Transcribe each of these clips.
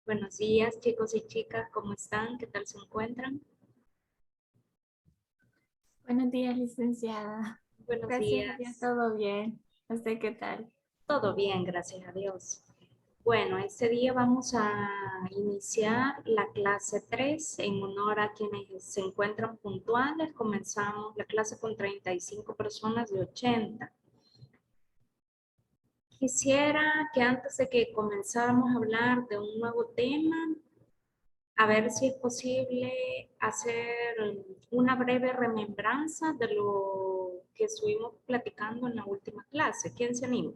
Buenos días, chicos y chicas, ¿cómo están? ¿Qué tal se encuentran? Buenos días, licenciada. Buenos Gracias a Dios, días. todo bien. ¿Usted qué tal? Todo bien, gracias a Dios. Bueno, este día vamos a iniciar la clase 3 en honor a quienes se encuentran puntuales. Comenzamos la clase con 35 personas de 80. Quisiera que antes de que comenzáramos a hablar de un nuevo tema, a ver si es posible hacer una breve remembranza de lo que estuvimos platicando en la última clase. ¿Quién se anima?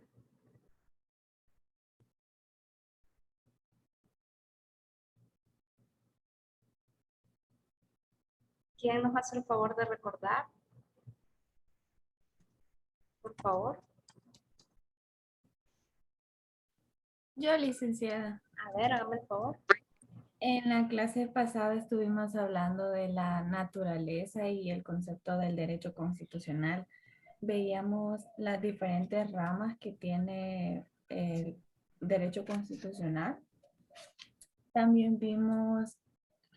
¿Quién nos hace el favor de recordar? Por favor. Yo, licenciada. A ver, hágame el favor. En la clase pasada estuvimos hablando de la naturaleza y el concepto del derecho constitucional. Veíamos las diferentes ramas que tiene el derecho constitucional. También vimos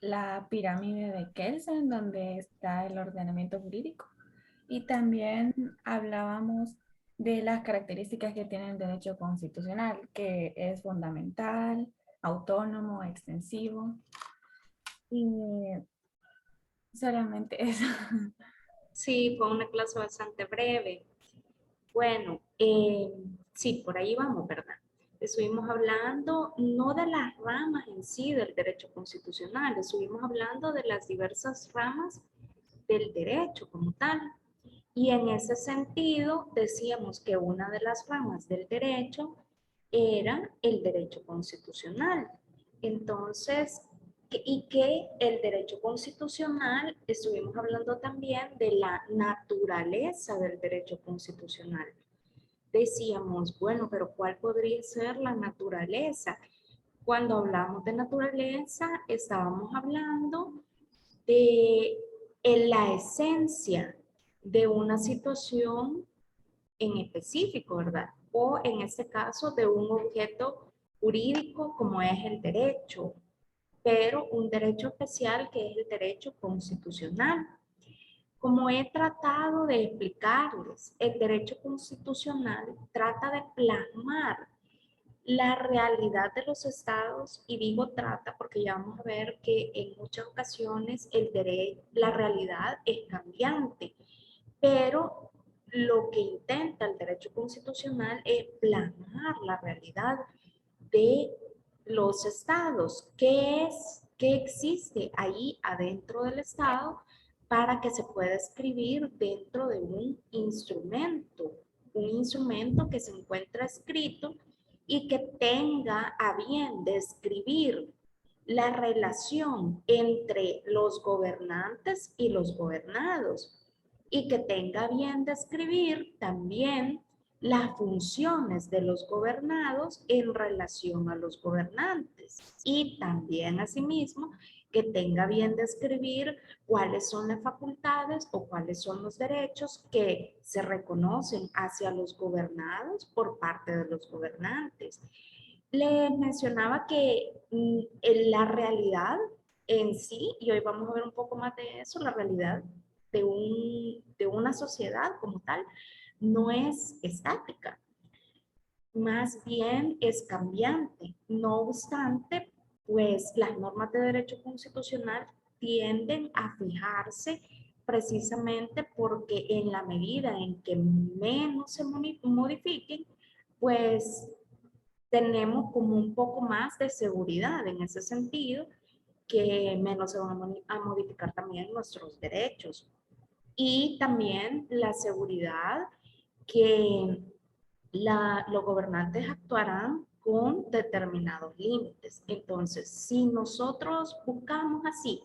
la pirámide de Kelsen, donde está el ordenamiento jurídico. Y también hablábamos de las características que tiene el derecho constitucional, que es fundamental, autónomo, extensivo. Y solamente eso. Sí, fue una clase bastante breve. Bueno, sí, por ahí vamos, ¿verdad? Estuvimos hablando no de las ramas en sí del derecho constitucional, estuvimos hablando de las diversas ramas del derecho como tal. Y en ese sentido decíamos que una de las ramas del derecho era el derecho constitucional. Entonces, y que el derecho constitucional, estuvimos hablando también de la naturaleza del derecho constitucional. Decíamos, bueno, pero ¿cuál podría ser la naturaleza? Cuando hablamos de naturaleza, estábamos hablando de la esencia de una situación en específico, ¿verdad? O en este caso de un objeto jurídico como es el derecho, pero un derecho especial que es el derecho constitucional. Como he tratado de explicarles, el derecho constitucional trata de plasmar la realidad de los estados, y digo trata porque ya vamos a ver que en muchas ocasiones la realidad es cambiante, pero lo que intenta el derecho constitucional es plasmar la realidad de los estados. ¿Qué existe ahí adentro del estado para que se pueda escribir dentro de un instrumento que se encuentra escrito y que tenga a bien describir la relación entre los gobernantes y los gobernados y que tenga bien describir también las funciones de los gobernados en relación a los gobernantes y también asimismo que tenga bien describir cuáles son las facultades o cuáles son los derechos que se reconocen hacia los gobernados por parte de los gobernantes. Les mencionaba que en la realidad en sí, y hoy vamos a ver un poco más de eso, la realidad de una sociedad como tal, no es estática, más bien es cambiante. No obstante, pues las normas de derecho constitucional tienden a fijarse precisamente porque en la medida en que menos se modifiquen, pues tenemos como un poco más de seguridad en ese sentido, que menos se van a modificar también nuestros derechos. Y también la seguridad que los gobernantes actuarán con determinados límites. Entonces, si nosotros buscamos así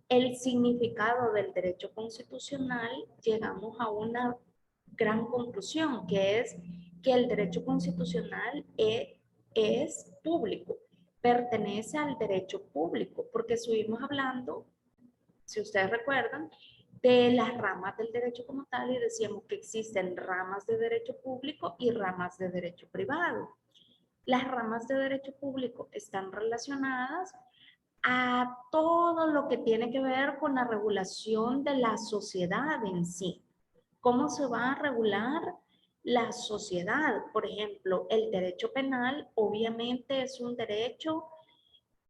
el significado del derecho constitucional, llegamos a una gran conclusión, que es que el derecho constitucional es público, pertenece al derecho público, porque estuvimos hablando, si ustedes recuerdan, de las ramas del derecho como tal y decíamos que existen ramas de derecho público y ramas de derecho privado. Las ramas de derecho público están relacionadas a todo lo que tiene que ver con la regulación de la sociedad en sí. ¿Cómo se va a regular la sociedad? Por ejemplo, el derecho penal obviamente es un derecho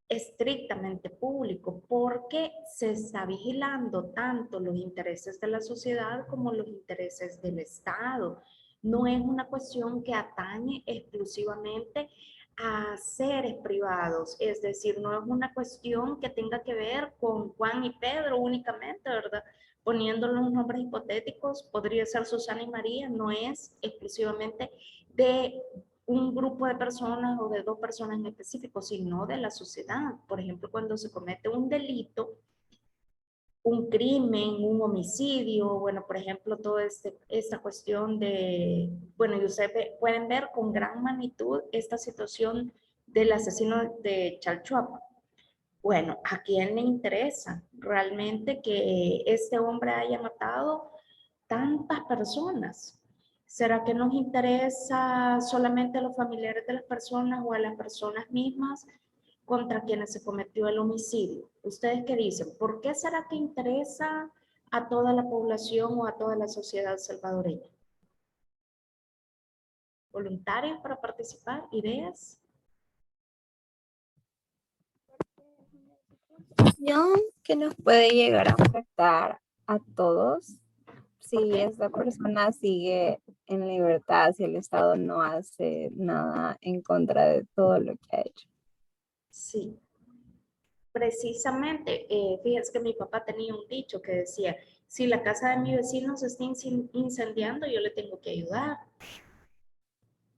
estrictamente público porque se está vigilando tanto los intereses de la sociedad como los intereses del Estado. No es una cuestión que atañe exclusivamente a seres privados, es decir, no es una cuestión que tenga que ver con Juan y Pedro únicamente, ¿verdad? Poniéndole los nombres hipotéticos, podría ser Susana y María, no es exclusivamente de un grupo de personas o de dos personas en específico, sino de la sociedad. Por ejemplo, cuando se comete un delito, un crimen, un homicidio, bueno, por ejemplo, toda esta cuestión de, bueno, y ustedes pueden ver con gran magnitud esta situación del asesino de Chalchuapa. Bueno, ¿a quién le interesa realmente que este hombre haya matado tantas personas? ¿Será que nos interesa solamente a los familiares de las personas o a las personas mismas contra quienes se cometió el homicidio? ¿Ustedes qué dicen? ¿Por qué será que interesa a toda la población o a toda la sociedad salvadoreña? ¿Voluntarios para participar? ¿Ideas? Situación que nos puede llegar a afectar a todos ¿Por si qué? esta persona sigue en libertad, si el Estado no hace nada en contra de todo lo que ha hecho. Sí, precisamente, fíjense que mi papá tenía un dicho que decía, si la casa de mi vecino se está incendiando, yo le tengo que ayudar.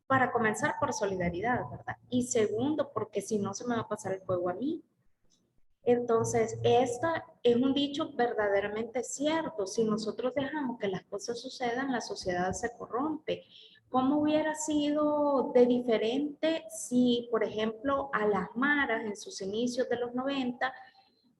Para comenzar, por solidaridad, ¿verdad? Y segundo, porque si no se me va a pasar el fuego a mí. Entonces, esta es un dicho verdaderamente cierto. Si nosotros dejamos que las cosas sucedan, la sociedad se corrompe. ¿Cómo hubiera sido de diferente si, por ejemplo, a las maras en sus inicios de los 90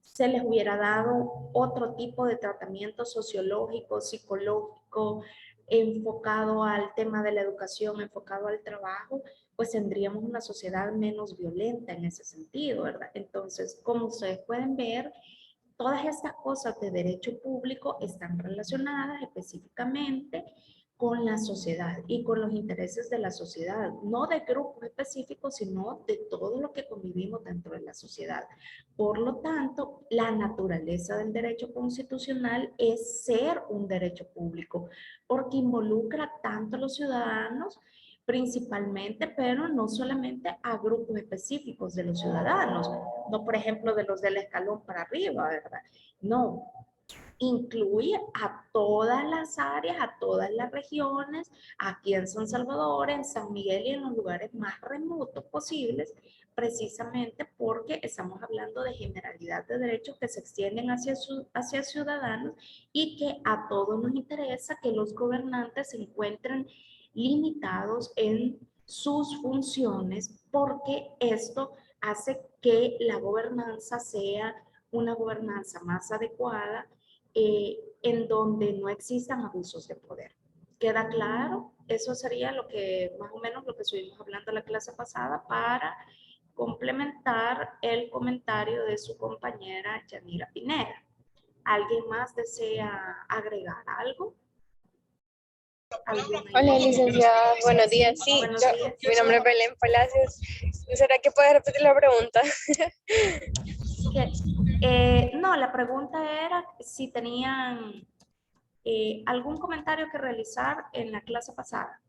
se les hubiera dado otro tipo de tratamiento sociológico, psicológico, enfocado al tema de la educación, enfocado al trabajo, pues tendríamos una sociedad menos violenta en ese sentido, ¿verdad? Entonces, como ustedes pueden ver, todas estas cosas de derecho público están relacionadas específicamente con la sociedad y con los intereses de la sociedad, no de grupos específicos, sino de todo lo que convivimos dentro de la sociedad. Por lo tanto, la naturaleza del derecho constitucional es ser un derecho público, porque involucra tanto a los ciudadanos principalmente, pero no solamente a grupos específicos de los ciudadanos, no por ejemplo de los del escalón para arriba, ¿verdad? No, incluye a todas las áreas, a todas las regiones, aquí en San Salvador, en San Miguel y en los lugares más remotos posibles, precisamente porque estamos hablando de generalidad de derechos que se extienden hacia ciudadanos y que a todos nos interesa que los gobernantes se encuentren limitados en sus funciones porque esto hace que la gobernanza sea una gobernanza más adecuada en donde no existan abusos de poder. ¿Queda claro? Eso sería lo que, más o menos, lo que estuvimos hablando la clase pasada para complementar el comentario de su compañera Yanira Pineda. ¿Alguien más desea agregar algo? Hola, licenciada. Buenos días. Sí, Buenos días. mi nombre es Belén Palacios. ¿Será que puedes repetir la pregunta? No, la pregunta era si tenían algún comentario que realizar en la clase pasada,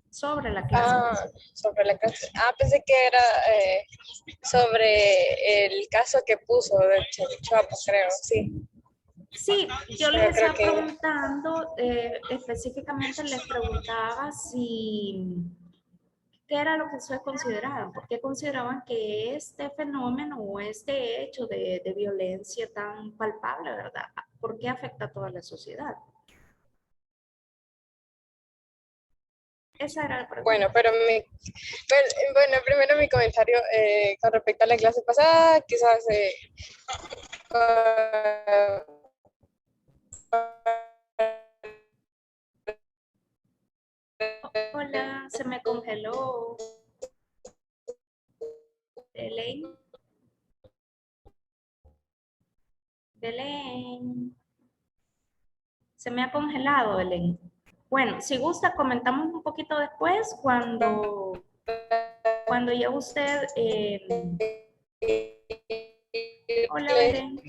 sobre la clase pasada. Sobre la clase. Pensé que era sobre el caso que puso de Chuapa, creo. Sí. Sí, yo les Pero creo estaba que preguntando, específicamente les preguntaba si, qué era lo que ustedes consideraban, por qué consideraban que este fenómeno o este hecho de violencia tan palpable, ¿verdad? ¿Por qué afecta a toda la sociedad? Esa era la bueno, pregunta. bueno, primero mi comentario con respecto a la clase pasada, quizás Hola, se me congeló. Belén. Belén. Se me ha congelado, Belén. Bueno, si gusta, comentamos un poquito después cuando ya usted... hola, Belén.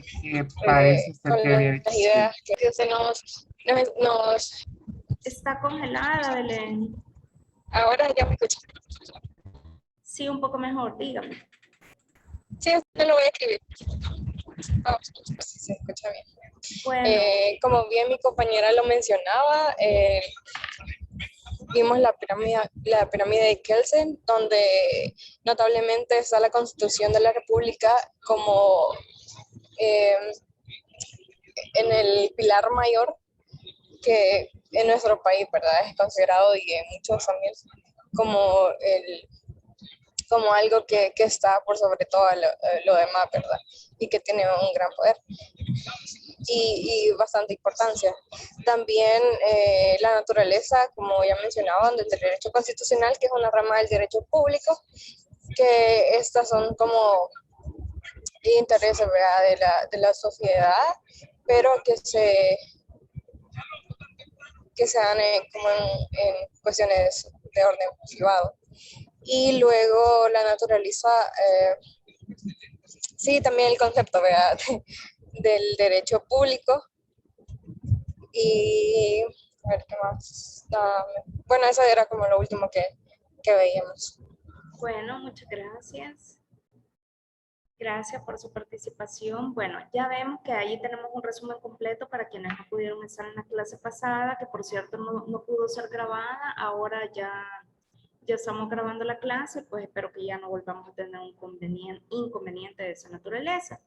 Parece ser con que había las dicho sí. ideas que se nos... Está congelada, Belén. Ahora ya me escucho. Sí, un poco mejor, dígame. Sí, no lo voy a escribir. Vamos a ver si se escucha bien. Bueno, Como bien mi compañera lo mencionaba, vimos la pirámide de Kelsen, donde notablemente está la Constitución de la República como en el pilar mayor que en nuestro país, ¿verdad? Es considerado y en muchos también como, como algo que está por sobre todo lo demás, ¿verdad? Y que tiene un gran poder y bastante importancia. También la naturaleza, como ya mencionaban, del derecho constitucional, que es una rama del derecho público, que estas son como intereses, ¿verdad? De la sociedad, pero que se dan como en cuestiones de orden privado. Y luego la naturaleza, sí, también el concepto, ¿verdad? Del derecho público. Y a ver qué más. Bueno, eso era como lo último que veíamos. bueno, muchas gracias. Gracias por su participación. Bueno, ya vemos que ahí tenemos un resumen completo para quienes no pudieron estar en la clase pasada, que por cierto no pudo ser grabada. Ahora ya estamos grabando la clase, pues espero que ya no volvamos a tener un inconveniente de esa naturaleza.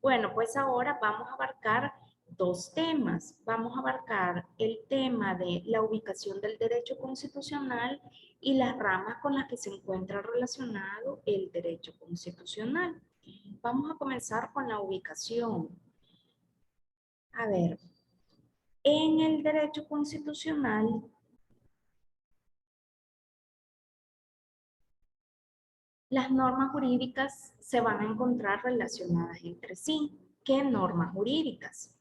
Bueno, pues ahora vamos a abarcar dos temas. Vamos a abarcar el tema de la ubicación del derecho constitucional y las ramas con las que se encuentra relacionado el derecho constitucional. Vamos a comenzar con la ubicación. A ver, en el derecho constitucional, las normas jurídicas se van a encontrar relacionadas entre sí. ¿Qué normas jurídicas?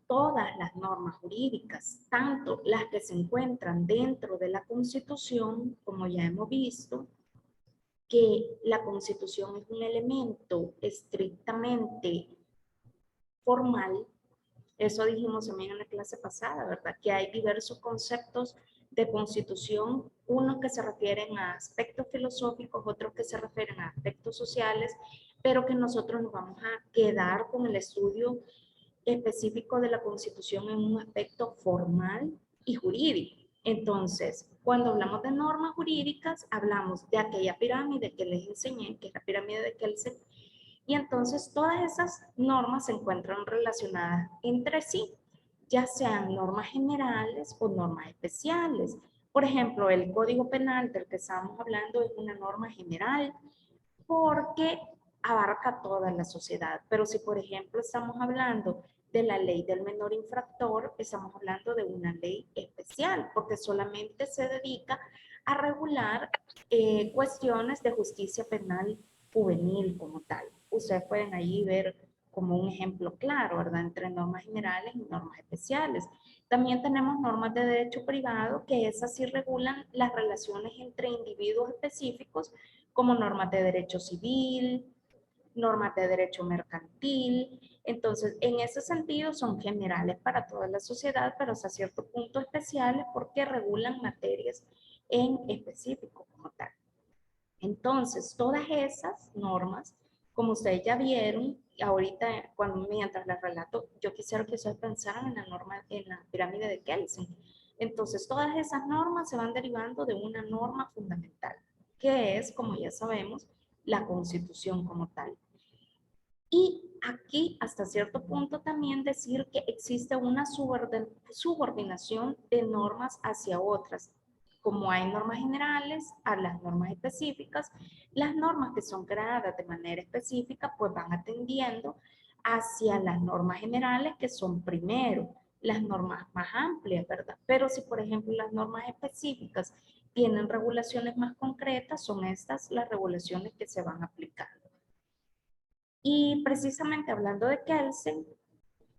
Todas las normas jurídicas, tanto las que se encuentran dentro de la Constitución, como ya hemos visto, que la Constitución es un elemento estrictamente formal. Eso dijimos también en la clase pasada, ¿verdad? Que hay diversos conceptos de constitución, unos que se refieren a aspectos filosóficos, otros que se refieren a aspectos sociales, pero que nosotros nos vamos a quedar con el estudio específico de la constitución en un aspecto formal y jurídico. Entonces, cuando hablamos de normas jurídicas, hablamos de aquella pirámide que les enseñé, que es la pirámide de Kelsen, y entonces todas esas normas se encuentran relacionadas entre sí, ya sean normas generales o normas especiales. Por ejemplo, el Código Penal del que estamos hablando es una norma general porque abarca toda la sociedad. Pero si, por ejemplo, estamos hablando de la ley del menor infractor, estamos hablando de una ley especial, porque solamente se dedica a regular cuestiones de justicia penal juvenil como tal. Ustedes pueden ahí ver como un ejemplo claro, ¿verdad? Entre normas generales y normas especiales. También tenemos normas de derecho privado, que esas sí regulan las relaciones entre individuos específicos, como normas de derecho civil, normas de derecho mercantil. Entonces, en ese sentido son generales para toda la sociedad, pero hasta cierto punto especiales porque regulan materias en específico como tal. Entonces, todas esas normas, como ustedes ya vieron, ahorita mientras les relato, yo quisiera que ustedes pensaran en la norma, en la pirámide de Kelsen. Entonces, todas esas normas se van derivando de una norma fundamental, que es, como ya sabemos, la Constitución como tal. Y aquí, hasta cierto punto, también decir que existe una subordinación de normas hacia otras. Como hay normas generales a las normas específicas, las normas que son creadas de manera específica, pues van atendiendo hacia las normas generales que son primero, las normas más amplias, ¿verdad? Pero si, por ejemplo, las normas específicas tienen regulaciones más concretas, son estas las regulaciones que se van aplicando. Y precisamente hablando de Kelsen,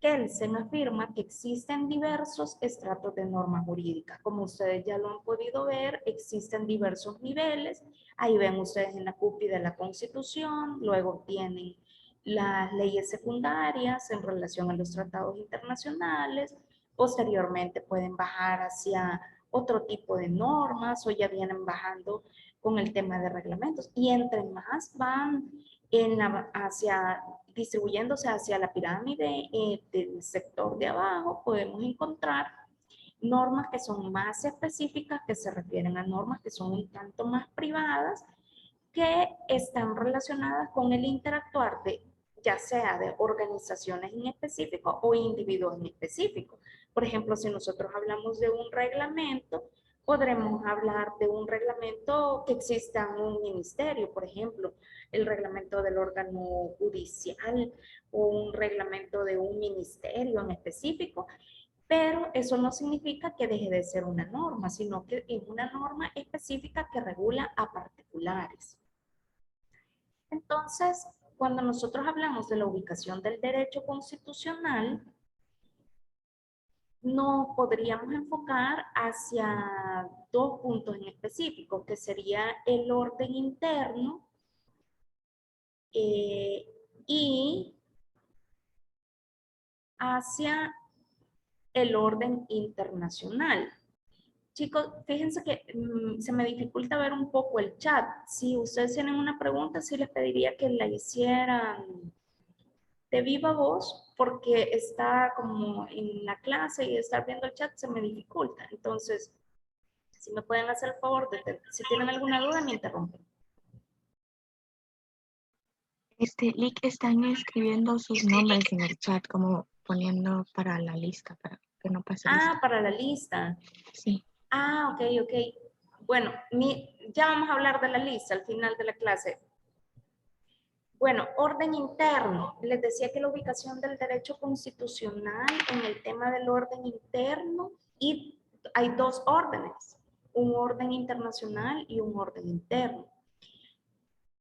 Kelsen afirma que existen diversos estratos de norma jurídica. Como ustedes ya lo han podido ver, existen diversos niveles. Ahí ven ustedes en la cúpula de la Constitución, luego tienen las leyes secundarias en relación a los tratados internacionales. Posteriormente pueden bajar hacia otro tipo de normas o ya vienen bajando con el tema de reglamentos. Y entre más van hacia distribuyéndose hacia la pirámide del sector de abajo, podemos encontrar normas que son más específicas, que se refieren a normas que son un tanto más privadas, que están relacionadas con el interactuar de ya sea de organizaciones en específico o individuos en específico. Por ejemplo, si nosotros hablamos de un reglamento, podremos hablar de un reglamento que exista en un ministerio, por ejemplo, el reglamento del órgano judicial o un reglamento de un ministerio en específico, pero eso no significa que deje de ser una norma, sino que es una norma específica que regula a particulares. Entonces, cuando nosotros hablamos de la ubicación del derecho constitucional, nos podríamos enfocar hacia dos puntos en específico, que sería el orden interno y hacia el orden internacional. Chicos, fíjense que se me dificulta ver un poco el chat. Si ustedes tienen una pregunta, sí les pediría que la hicieran de viva voz, porque está como en la clase y estar viendo el chat se me dificulta. Entonces, si me pueden hacer el favor, si tienen alguna duda, me interrumpen. Lick, están escribiendo sus nombres en el chat, como poniendo para la lista, para que no pase lista. Ah, para la lista. Sí. Ah, ok, ok. Bueno, ya vamos a hablar de la lista al final de la clase. Bueno, orden interno. Les decía que la ubicación del derecho constitucional en el tema del orden interno, y hay dos órdenes, un orden internacional y un orden interno.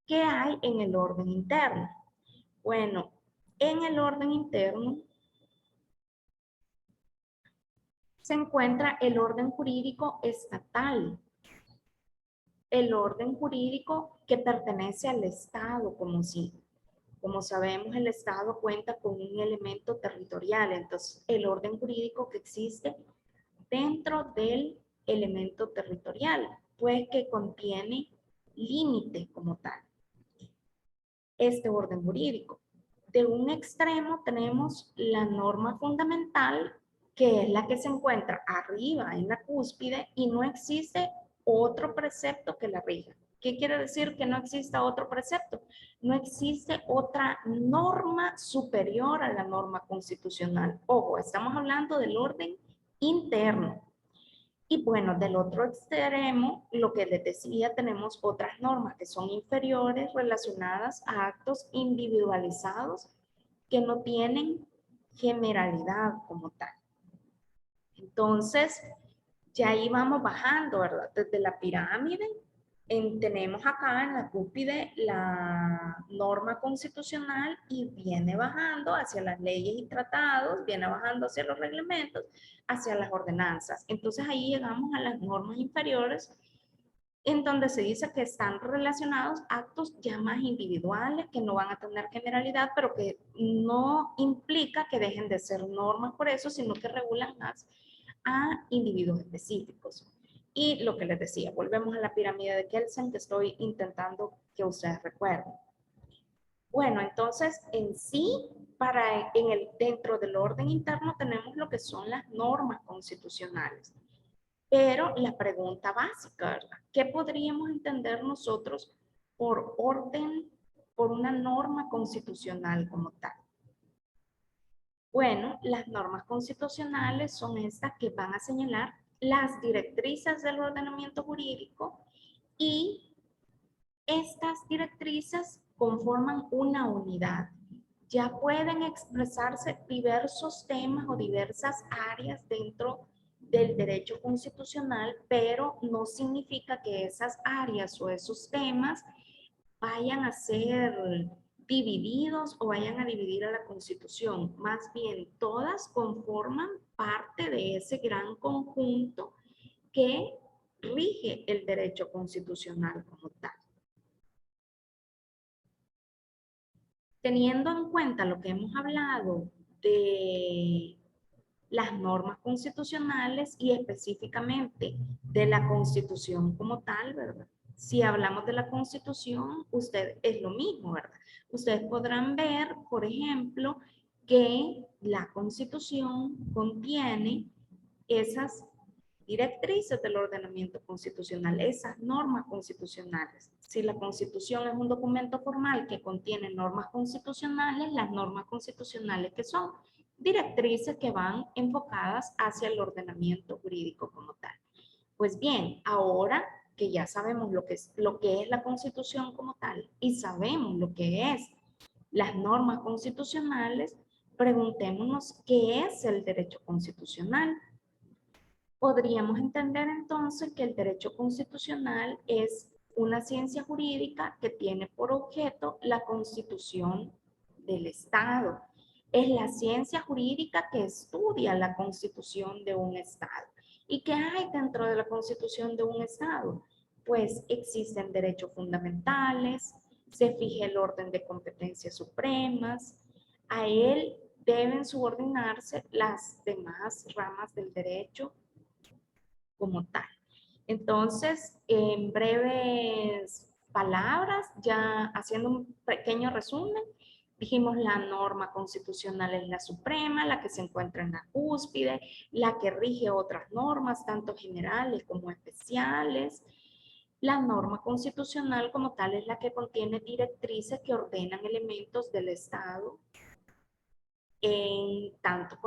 ¿Qué hay en el orden interno? Bueno, en el orden interno se encuentra el orden jurídico estatal, el orden jurídico que pertenece al Estado, como sabemos, el Estado cuenta con un elemento territorial, entonces el orden jurídico que existe dentro del elemento territorial, pues que contiene límite como tal. Este orden jurídico. De un extremo tenemos la norma fundamental, que es la que se encuentra arriba en la cúspide y no existe otro precepto que la rija. ¿Qué quiere decir que no exista otro precepto? No existe otra norma superior a la norma constitucional. Ojo, estamos hablando del orden interno. Y bueno, del otro extremo, lo que les decía, tenemos otras normas que son inferiores relacionadas a actos individualizados que no tienen generalidad como tal. Entonces, ya ahí vamos bajando, ¿verdad? Desde la pirámide, tenemos acá en la cúspide la norma constitucional y viene bajando hacia las leyes y tratados, viene bajando hacia los reglamentos, hacia las ordenanzas. Entonces ahí llegamos a las normas inferiores, en donde se dice que están relacionados actos ya más individuales, que no van a tener generalidad, pero que no implica que dejen de ser normas por eso, sino que regulan más a individuos específicos. Y lo que les decía, volvemos a la pirámide de Kelsen que estoy intentando que ustedes recuerden. Bueno, entonces en sí, dentro del orden interno tenemos lo que son las normas constitucionales. Pero la pregunta básica, ¿verdad? ¿Qué podríamos entender nosotros por orden, por una norma constitucional como tal? Bueno, las normas constitucionales son estas que van a señalar las directrices del ordenamiento jurídico y estas directrices conforman una unidad. Ya pueden expresarse diversos temas o diversas áreas dentro del derecho constitucional, pero no significa que esas áreas o esos temas vayan a ser divididos o vayan a dividir a la Constitución. Más bien, todas conforman parte de ese gran conjunto que rige el derecho constitucional como tal. Teniendo en cuenta lo que hemos hablado de las normas constitucionales y específicamente de la Constitución como tal, ¿verdad? Si hablamos de la Constitución, usted es lo mismo, ¿verdad? Ustedes podrán ver, por ejemplo, que la Constitución contiene esas directrices del ordenamiento constitucional, esas normas constitucionales. Si la Constitución es un documento formal que contiene normas constitucionales, las normas constitucionales que son directrices que van enfocadas hacia el ordenamiento jurídico como tal. Pues bien, ahora que ya sabemos lo que es la Constitución como tal y sabemos lo que es las normas constitucionales, preguntémonos qué es el derecho constitucional. Podríamos entender entonces que el derecho constitucional es una ciencia jurídica que tiene por objeto la constitución del Estado. Es la ciencia jurídica que estudia la constitución de un Estado. ¿Y qué hay dentro de la constitución de un Estado? Pues existen derechos fundamentales, se fija el orden de competencias supremas, a él deben subordinarse las demás ramas del derecho como tal. Entonces, en breves palabras, ya haciendo un pequeño resumen, dijimos la norma constitucional es la suprema, la que se encuentra en la cúspide, la que rige otras normas, tanto generales como especiales. La norma constitucional como tal es la que contiene directrices que ordenan elementos del Estado tanto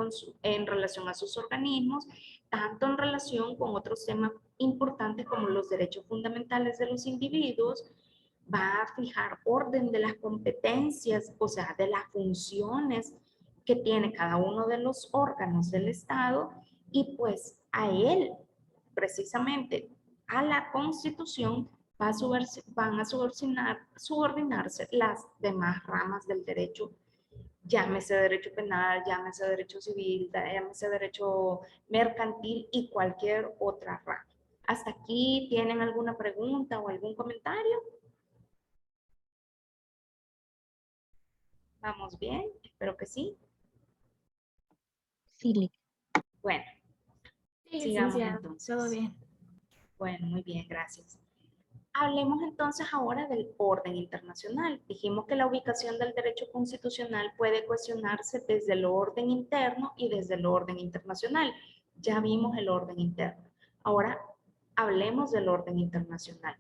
en relación a sus organismos, tanto en relación con otros temas importantes como los derechos fundamentales de los individuos, va a fijar orden de las competencias, o sea, de las funciones que tiene cada uno de los órganos del Estado y pues a él, precisamente a la Constitución, van a subordinarse las demás ramas del derecho, llámese derecho penal, llámese derecho civil, llámese derecho mercantil y cualquier otra rama. ¿Hasta aquí tienen alguna pregunta o algún comentario? ¿Vamos bien? Espero que sí. Sí, Lick. Bueno, Sí, sigamos licenciada, entonces. todo bien. Bueno, muy bien, gracias. Hablemos entonces ahora del orden internacional. Dijimos que la ubicación del derecho constitucional puede cuestionarse desde el orden interno y desde el orden internacional. Ya vimos el orden interno. Ahora hablemos del orden internacional.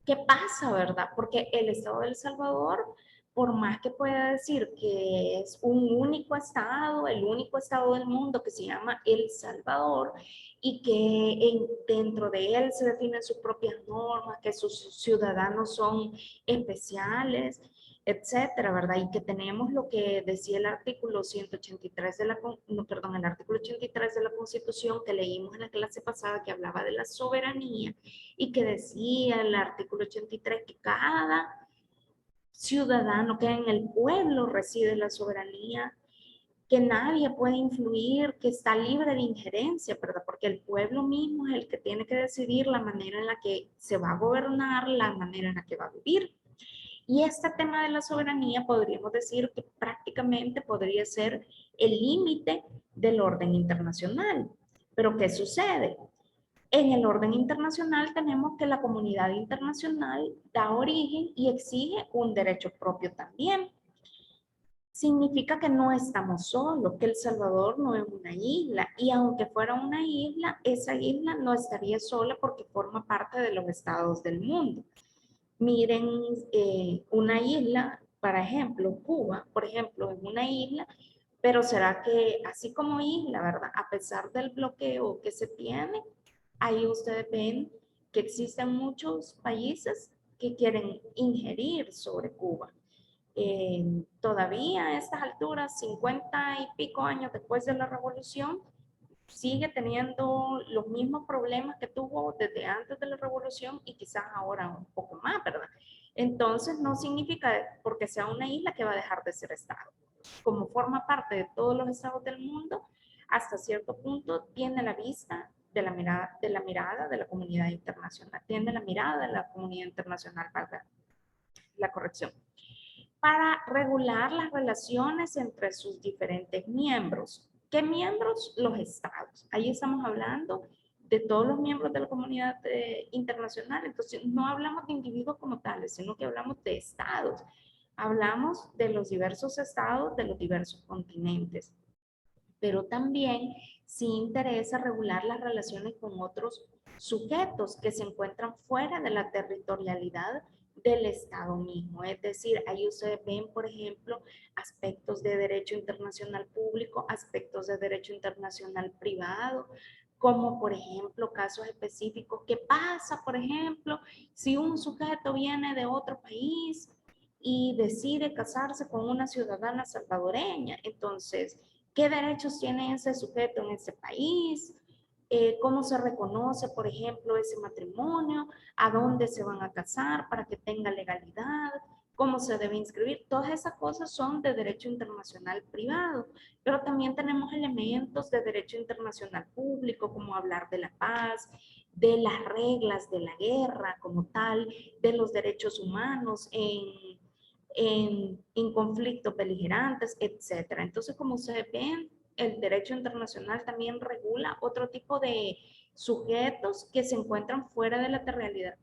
¿Qué pasa, verdad? Porque el Estado de El Salvador, por más que pueda decir que es un único Estado, el único Estado del mundo que se llama El Salvador, y que dentro de él se definen sus propias normas, que sus ciudadanos son especiales, etcétera, ¿verdad? Y que tenemos lo que decía el artículo 183 de la, no, perdón, el artículo 83 de la Constitución que leímos en la clase pasada que hablaba de la soberanía y que decía el artículo 83 que cada ciudadano, que en el pueblo reside la soberanía, que nadie puede influir, que está libre de injerencia, ¿verdad? Porque el pueblo mismo es el que tiene que decidir la manera en la que se va a gobernar, la manera en la que va a vivir. Y este tema de la soberanía podríamos decir que prácticamente podría ser el límite del orden internacional. Pero ¿qué sucede? En el orden internacional tenemos que la comunidad internacional da origen y exige un derecho propio también. Significa que no estamos solos, que El Salvador no es una isla y aunque fuera una isla, esa isla no estaría sola porque forma parte de los estados del mundo. Miren, una isla, por ejemplo, Cuba, por ejemplo, es una isla, pero será que así como isla, ¿verdad? A pesar del bloqueo que se tiene, ahí ustedes ven que existen muchos países que quieren ingerir sobre Cuba. Todavía a estas alturas, 50 y pico años después de la revolución, sigue teniendo los mismos problemas que tuvo desde antes de la revolución y quizás ahora un poco más, ¿verdad? Entonces no significa porque sea una isla que va a dejar de ser estado. Como forma parte de todos los estados del mundo, hasta cierto punto tiene la vista de la mirada de la comunidad internacional, tiene la mirada de la comunidad internacional, valga la corrección, para regular las relaciones entre sus diferentes miembros. ¿Qué miembros? Los estados. Ahí estamos hablando de todos los miembros de la comunidad internacional. Entonces, no hablamos de individuos como tales, sino que hablamos de estados. Hablamos de los diversos estados de los diversos continentes. Pero también sí interesa regular las relaciones con otros sujetos que se encuentran fuera de la territorialidad del Estado mismo. Es decir, ahí ustedes ven, por ejemplo, aspectos de derecho internacional público, aspectos de derecho internacional privado, como por ejemplo casos específicos. ¿Qué pasa, por ejemplo, si un sujeto viene de otro país y decide casarse con una ciudadana salvadoreña? Entonces, ¿qué derechos tiene ese sujeto en ese país? ¿Cómo se reconoce, por ejemplo, ese matrimonio? ¿A dónde se van a casar para que tenga legalidad? ¿Cómo se debe inscribir? Todas esas cosas son de derecho internacional privado, pero también tenemos elementos de derecho internacional público, como hablar de la paz, de las reglas de la guerra como tal, de los derechos humanos en conflictos beligerantes, etcétera. Entonces, como ustedes ven, el derecho internacional también regula otro tipo de sujetos que se encuentran fuera de la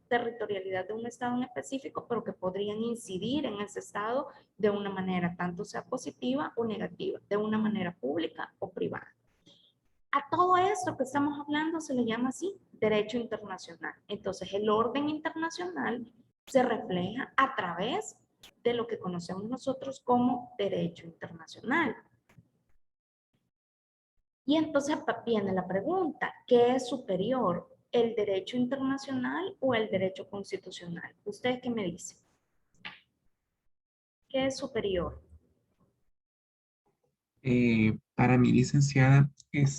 territorialidad de un estado en específico, pero que podrían incidir en ese estado de una manera tanto sea positiva o negativa, de una manera pública o privada. A todo esto que estamos hablando se le llama así derecho internacional. Entonces, el orden internacional se refleja a través de lo que conocemos nosotros como derecho internacional. Y entonces viene la pregunta, ¿qué es superior, el derecho internacional o el derecho constitucional? ¿Ustedes qué me dicen? ¿Qué es superior? Para mi licenciada,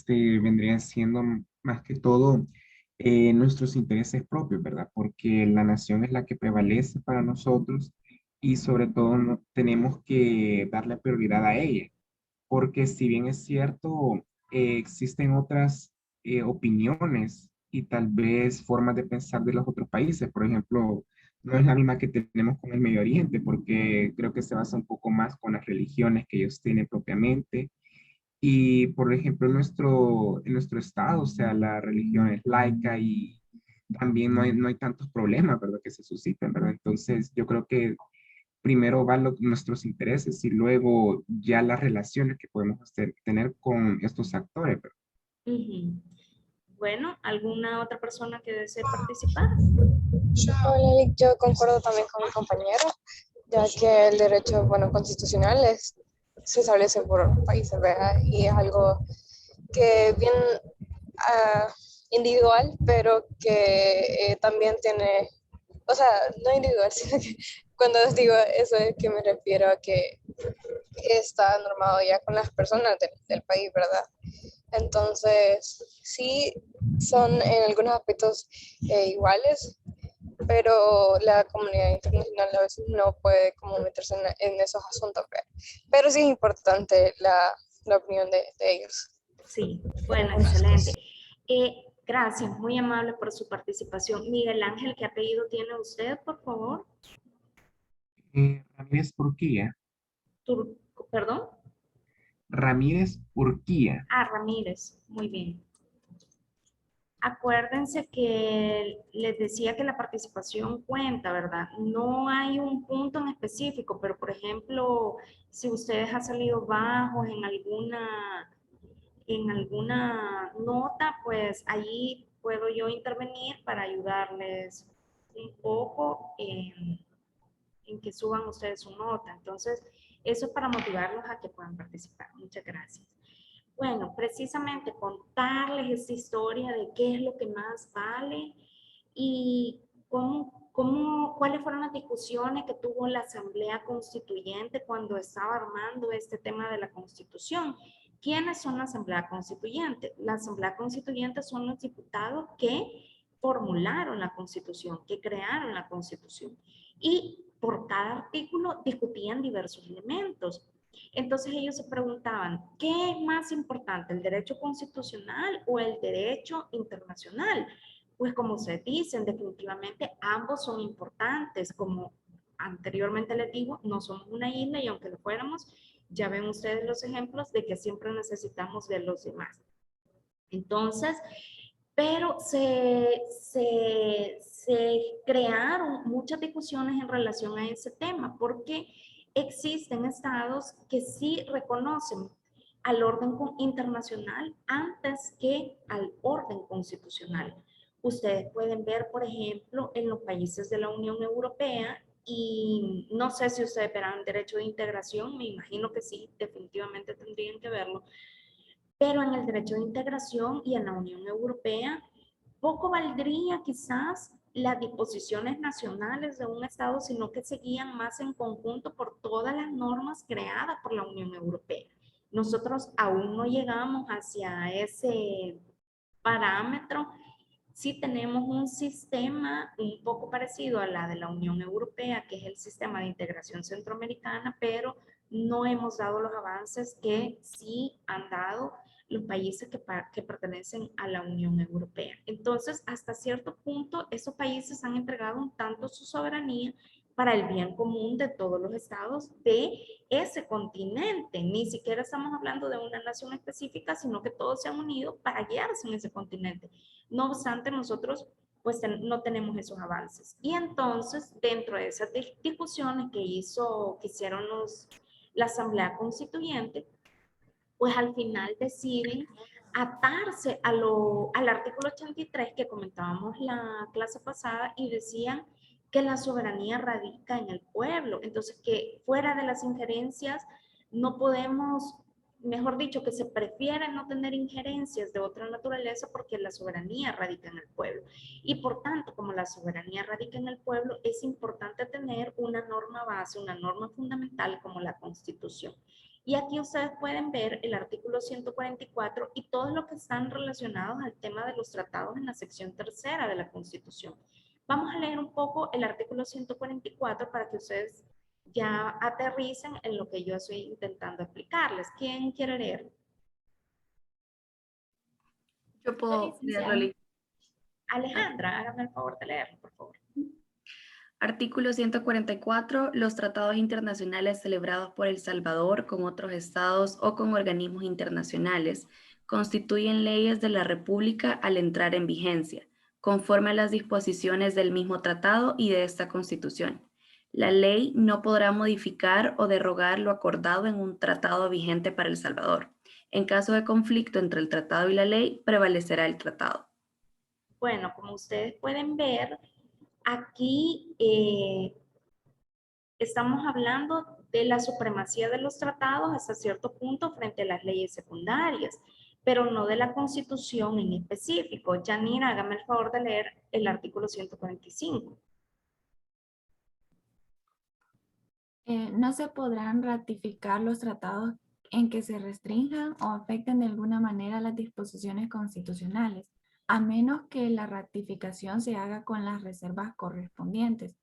vendrían siendo más que todo nuestros intereses propios, ¿verdad? Porque la nación es la que prevalece para nosotros y sobre todo tenemos que darle prioridad a ella, porque si bien es cierto, existen otras opiniones y tal vez formas de pensar de los otros países. Por ejemplo, no es la misma que tenemos con el Medio Oriente, porque creo que se basa un poco más con las religiones que ellos tienen propiamente. Y, por ejemplo, en nuestro estado, o sea, la religión es laica y también no hay tantos problemas, ¿verdad?, que se suscitan, ¿verdad? Entonces, yo creo que primero van nuestros intereses y luego ya las relaciones que podemos tener con estos actores, ¿verdad? Uh-huh. Bueno, ¿alguna otra persona que desee participar? Hola, yo concuerdo también con mi compañero, ya que el derecho, bueno, constitucional se establece por países, ¿verdad? Y es algo que bien individual, pero que también tiene, o sea, no individual, sino que cuando les digo eso es que me refiero a que está normado ya con las personas del país, ¿verdad? Entonces, sí, son en algunos aspectos iguales, pero la comunidad internacional a veces no puede como meterse en esos asuntos, pero sí es importante la opinión de ellos. Sí, bueno, excelente. Gracias, muy amable por su participación. Miguel Ángel, ¿qué apellido tiene usted, por favor? Ramírez Urquía. ¿Perdón? Ramírez Urquía. Ah, Ramírez, muy bien. Acuérdense que les decía que la participación cuenta, ¿verdad? No hay un punto en específico, pero por ejemplo, si ustedes han salido bajos en alguna nota, pues ahí puedo yo intervenir para ayudarles un poco en que suban ustedes su nota. Entonces, eso es para motivarlos a que puedan participar. Muchas gracias. Bueno, precisamente contarles esta historia de qué es lo que más vale y cuáles fueron las discusiones que tuvo la Asamblea Constituyente cuando estaba armando este tema de la Constitución, ¿Quiénes son la Asamblea Constituyente? La Asamblea Constituyente son los diputados que formularon la Constitución, que crearon la Constitución. Y por cada artículo discutían diversos elementos. Entonces ellos se preguntaban, ¿qué es más importante, el derecho constitucional o el derecho internacional? Pues como se dicen, definitivamente ambos son importantes. Como anteriormente les digo, no somos una isla y aunque lo fuéramos, ya ven ustedes los ejemplos de que siempre necesitamos de los demás. Entonces, pero se crearon muchas discusiones en relación a ese tema, porque existen estados que sí reconocen al orden internacional antes que al orden constitucional. Ustedes pueden ver, por ejemplo, en los países de la Unión Europea, y no sé si ustedes verán derecho de integración, me imagino que sí, definitivamente tendrían que verlo, pero en el derecho de integración y en la Unión Europea, poco valdría quizás las disposiciones nacionales de un Estado, sino que seguían más en conjunto por todas las normas creadas por la Unión Europea. Nosotros aún no llegamos hacia ese parámetro. Sí tenemos un sistema un poco parecido a la de la Unión Europea, que es el sistema de integración centroamericana, pero no hemos dado los avances que sí han dado los países que pertenecen a la Unión Europea. Entonces, hasta cierto punto, esos países han entregado un tanto su soberanía para el bien común de todos los estados de ese continente. Ni siquiera estamos hablando de una nación específica, sino que todos se han unido para guiarse en ese continente. No obstante, nosotros pues no tenemos esos avances. Y entonces, dentro de esas discusiones que hicieron la Asamblea Constituyente, pues al final deciden atarse al artículo 83 que comentábamos la clase pasada y decían que la soberanía radica en el pueblo. Entonces, que fuera de las injerencias no podemos, mejor dicho, que se prefiere no tener injerencias de otra naturaleza porque la soberanía radica en el pueblo. Y por tanto, como la soberanía radica en el pueblo, es importante tener una norma base, una norma fundamental como la Constitución. Y aquí ustedes pueden ver el artículo 144 y todos los que están relacionados al tema de los tratados en la sección tercera de la Constitución. Vamos a leer un poco el artículo 144 para que ustedes ya aterricen en lo que yo estoy intentando explicarles. ¿Quién quiere leer? Yo puedo leerlo. Alejandra, hágame el favor de leerlo, por favor. Artículo 144. Los tratados internacionales celebrados por El Salvador con otros estados o con organismos internacionales constituyen leyes de la República al entrar en vigencia, conforme a las disposiciones del mismo tratado y de esta Constitución. La ley no podrá modificar o derogar lo acordado en un tratado vigente para El Salvador. En caso de conflicto entre el tratado y la ley, prevalecerá el tratado. Bueno, como ustedes pueden ver, aquí estamos hablando de la supremacía de los tratados hasta cierto punto frente a las leyes secundarias, pero no de la Constitución en específico. Janina, hágame el favor de leer el artículo 145. No se podrán ratificar los tratados en que se restrinjan o afecten de alguna manera las disposiciones constitucionales, a menos que la ratificación se haga con las reservas correspondientes.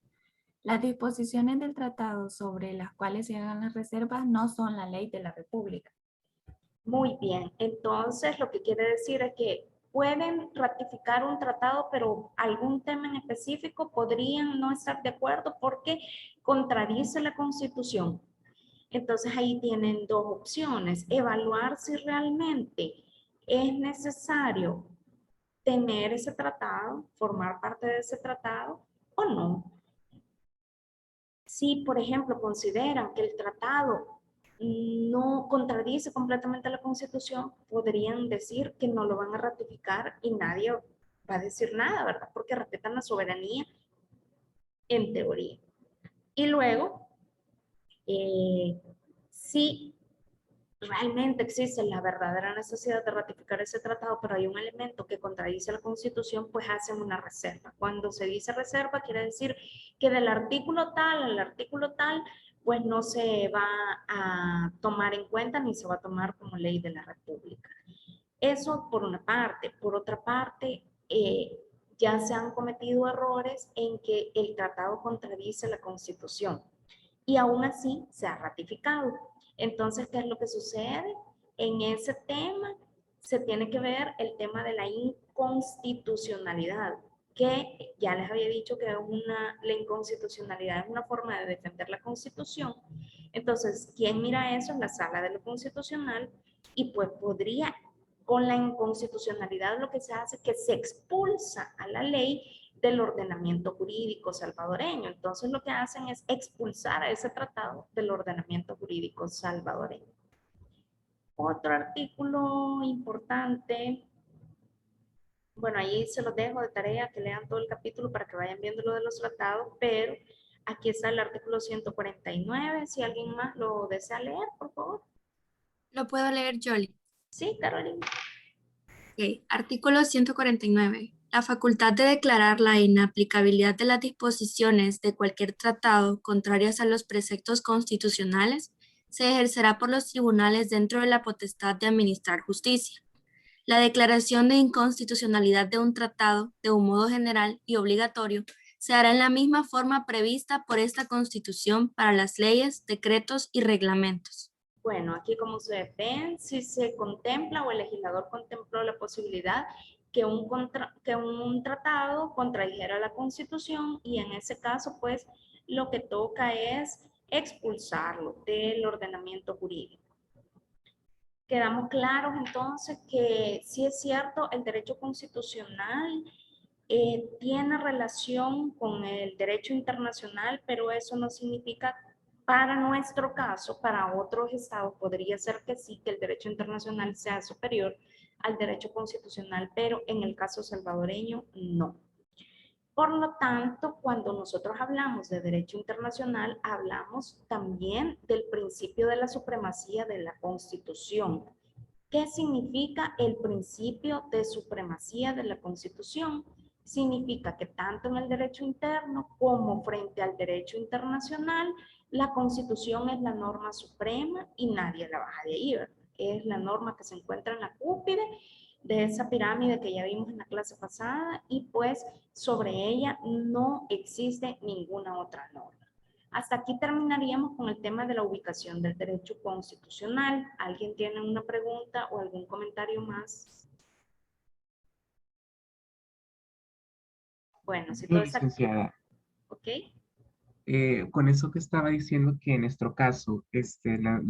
Las disposiciones del tratado sobre las cuales se hagan las reservas no son la ley de la República. Muy bien, entonces lo que quiere decir es que pueden ratificar un tratado, pero algún tema en específico podrían no estar de acuerdo porque contradice la Constitución. Entonces ahí tienen dos opciones: evaluar si realmente es necesario tener ese tratado, formar parte de ese tratado o no. Si, por ejemplo, consideran que el tratado no contradice completamente la Constitución, podrían decir que no lo van a ratificar y nadie va a decir nada, ¿verdad? Porque respetan la soberanía en teoría. Y luego, si realmente existe la verdadera necesidad de ratificar ese tratado, pero hay un elemento que contradice la Constitución, pues hacen una reserva. Cuando se dice reserva, quiere decir que del artículo tal al artículo tal pues no se va a tomar en cuenta ni se va a tomar como ley de la República. Eso por una parte. Por otra parte, ya se han cometido errores en que el tratado contradice la Constitución y aún así se ha ratificado. Entonces, ¿qué es lo que sucede? En ese tema se tiene que ver el tema de la inconstitucionalidad, que ya les había dicho que la inconstitucionalidad es una forma de defender la Constitución. Entonces, ¿quién mira eso? En la sala de lo constitucional, y pues podría, con la inconstitucionalidad lo que se hace es que se expulsa a la ley del ordenamiento jurídico salvadoreño. Entonces lo que hacen es expulsar a ese tratado del ordenamiento jurídico salvadoreño. Otro artículo importante, bueno, ahí se los dejo de tarea que lean todo el capítulo para que vayan viendo lo de los tratados, pero aquí está el artículo 149, si alguien más lo desea leer, por favor. ¿Lo puedo leer, Jolie? Sí, Carolina. Okay. Artículo 149. La facultad de declarar la inaplicabilidad de las disposiciones de cualquier tratado contrarias a los preceptos constitucionales se ejercerá por los tribunales dentro de la potestad de administrar justicia. La declaración de inconstitucionalidad de un tratado, de un modo general y obligatorio, se hará en la misma forma prevista por esta Constitución para las leyes, decretos y reglamentos. Bueno, aquí como ustedes ven, si se contempla o el legislador contempló la posibilidad que un tratado contrajera la Constitución y en ese caso, pues, lo que toca es expulsarlo del ordenamiento jurídico. Quedamos claros entonces que sí es cierto, el derecho constitucional tiene relación con el derecho internacional, pero eso no significa, para nuestro caso, para otros estados podría ser que sí, que el derecho internacional sea superior al derecho constitucional, pero en el caso salvadoreño no. Por lo tanto, cuando nosotros hablamos de derecho internacional, hablamos también del principio de la supremacía de la Constitución. ¿Qué significa el principio de supremacía de la Constitución? Significa que tanto en el derecho interno como frente al derecho internacional, la Constitución es la norma suprema y nadie la baja de ahí, ¿verdad? Es la norma que se encuentra en la cúspide de esa pirámide que ya vimos en la clase pasada y pues sobre ella no existe ninguna otra norma. Hasta aquí terminaríamos con el tema de la ubicación del derecho constitucional. ¿Alguien tiene una pregunta o algún comentario más? Bueno, si todo está... Licenciada, ¿Ok? con eso que estaba diciendo que en nuestro caso,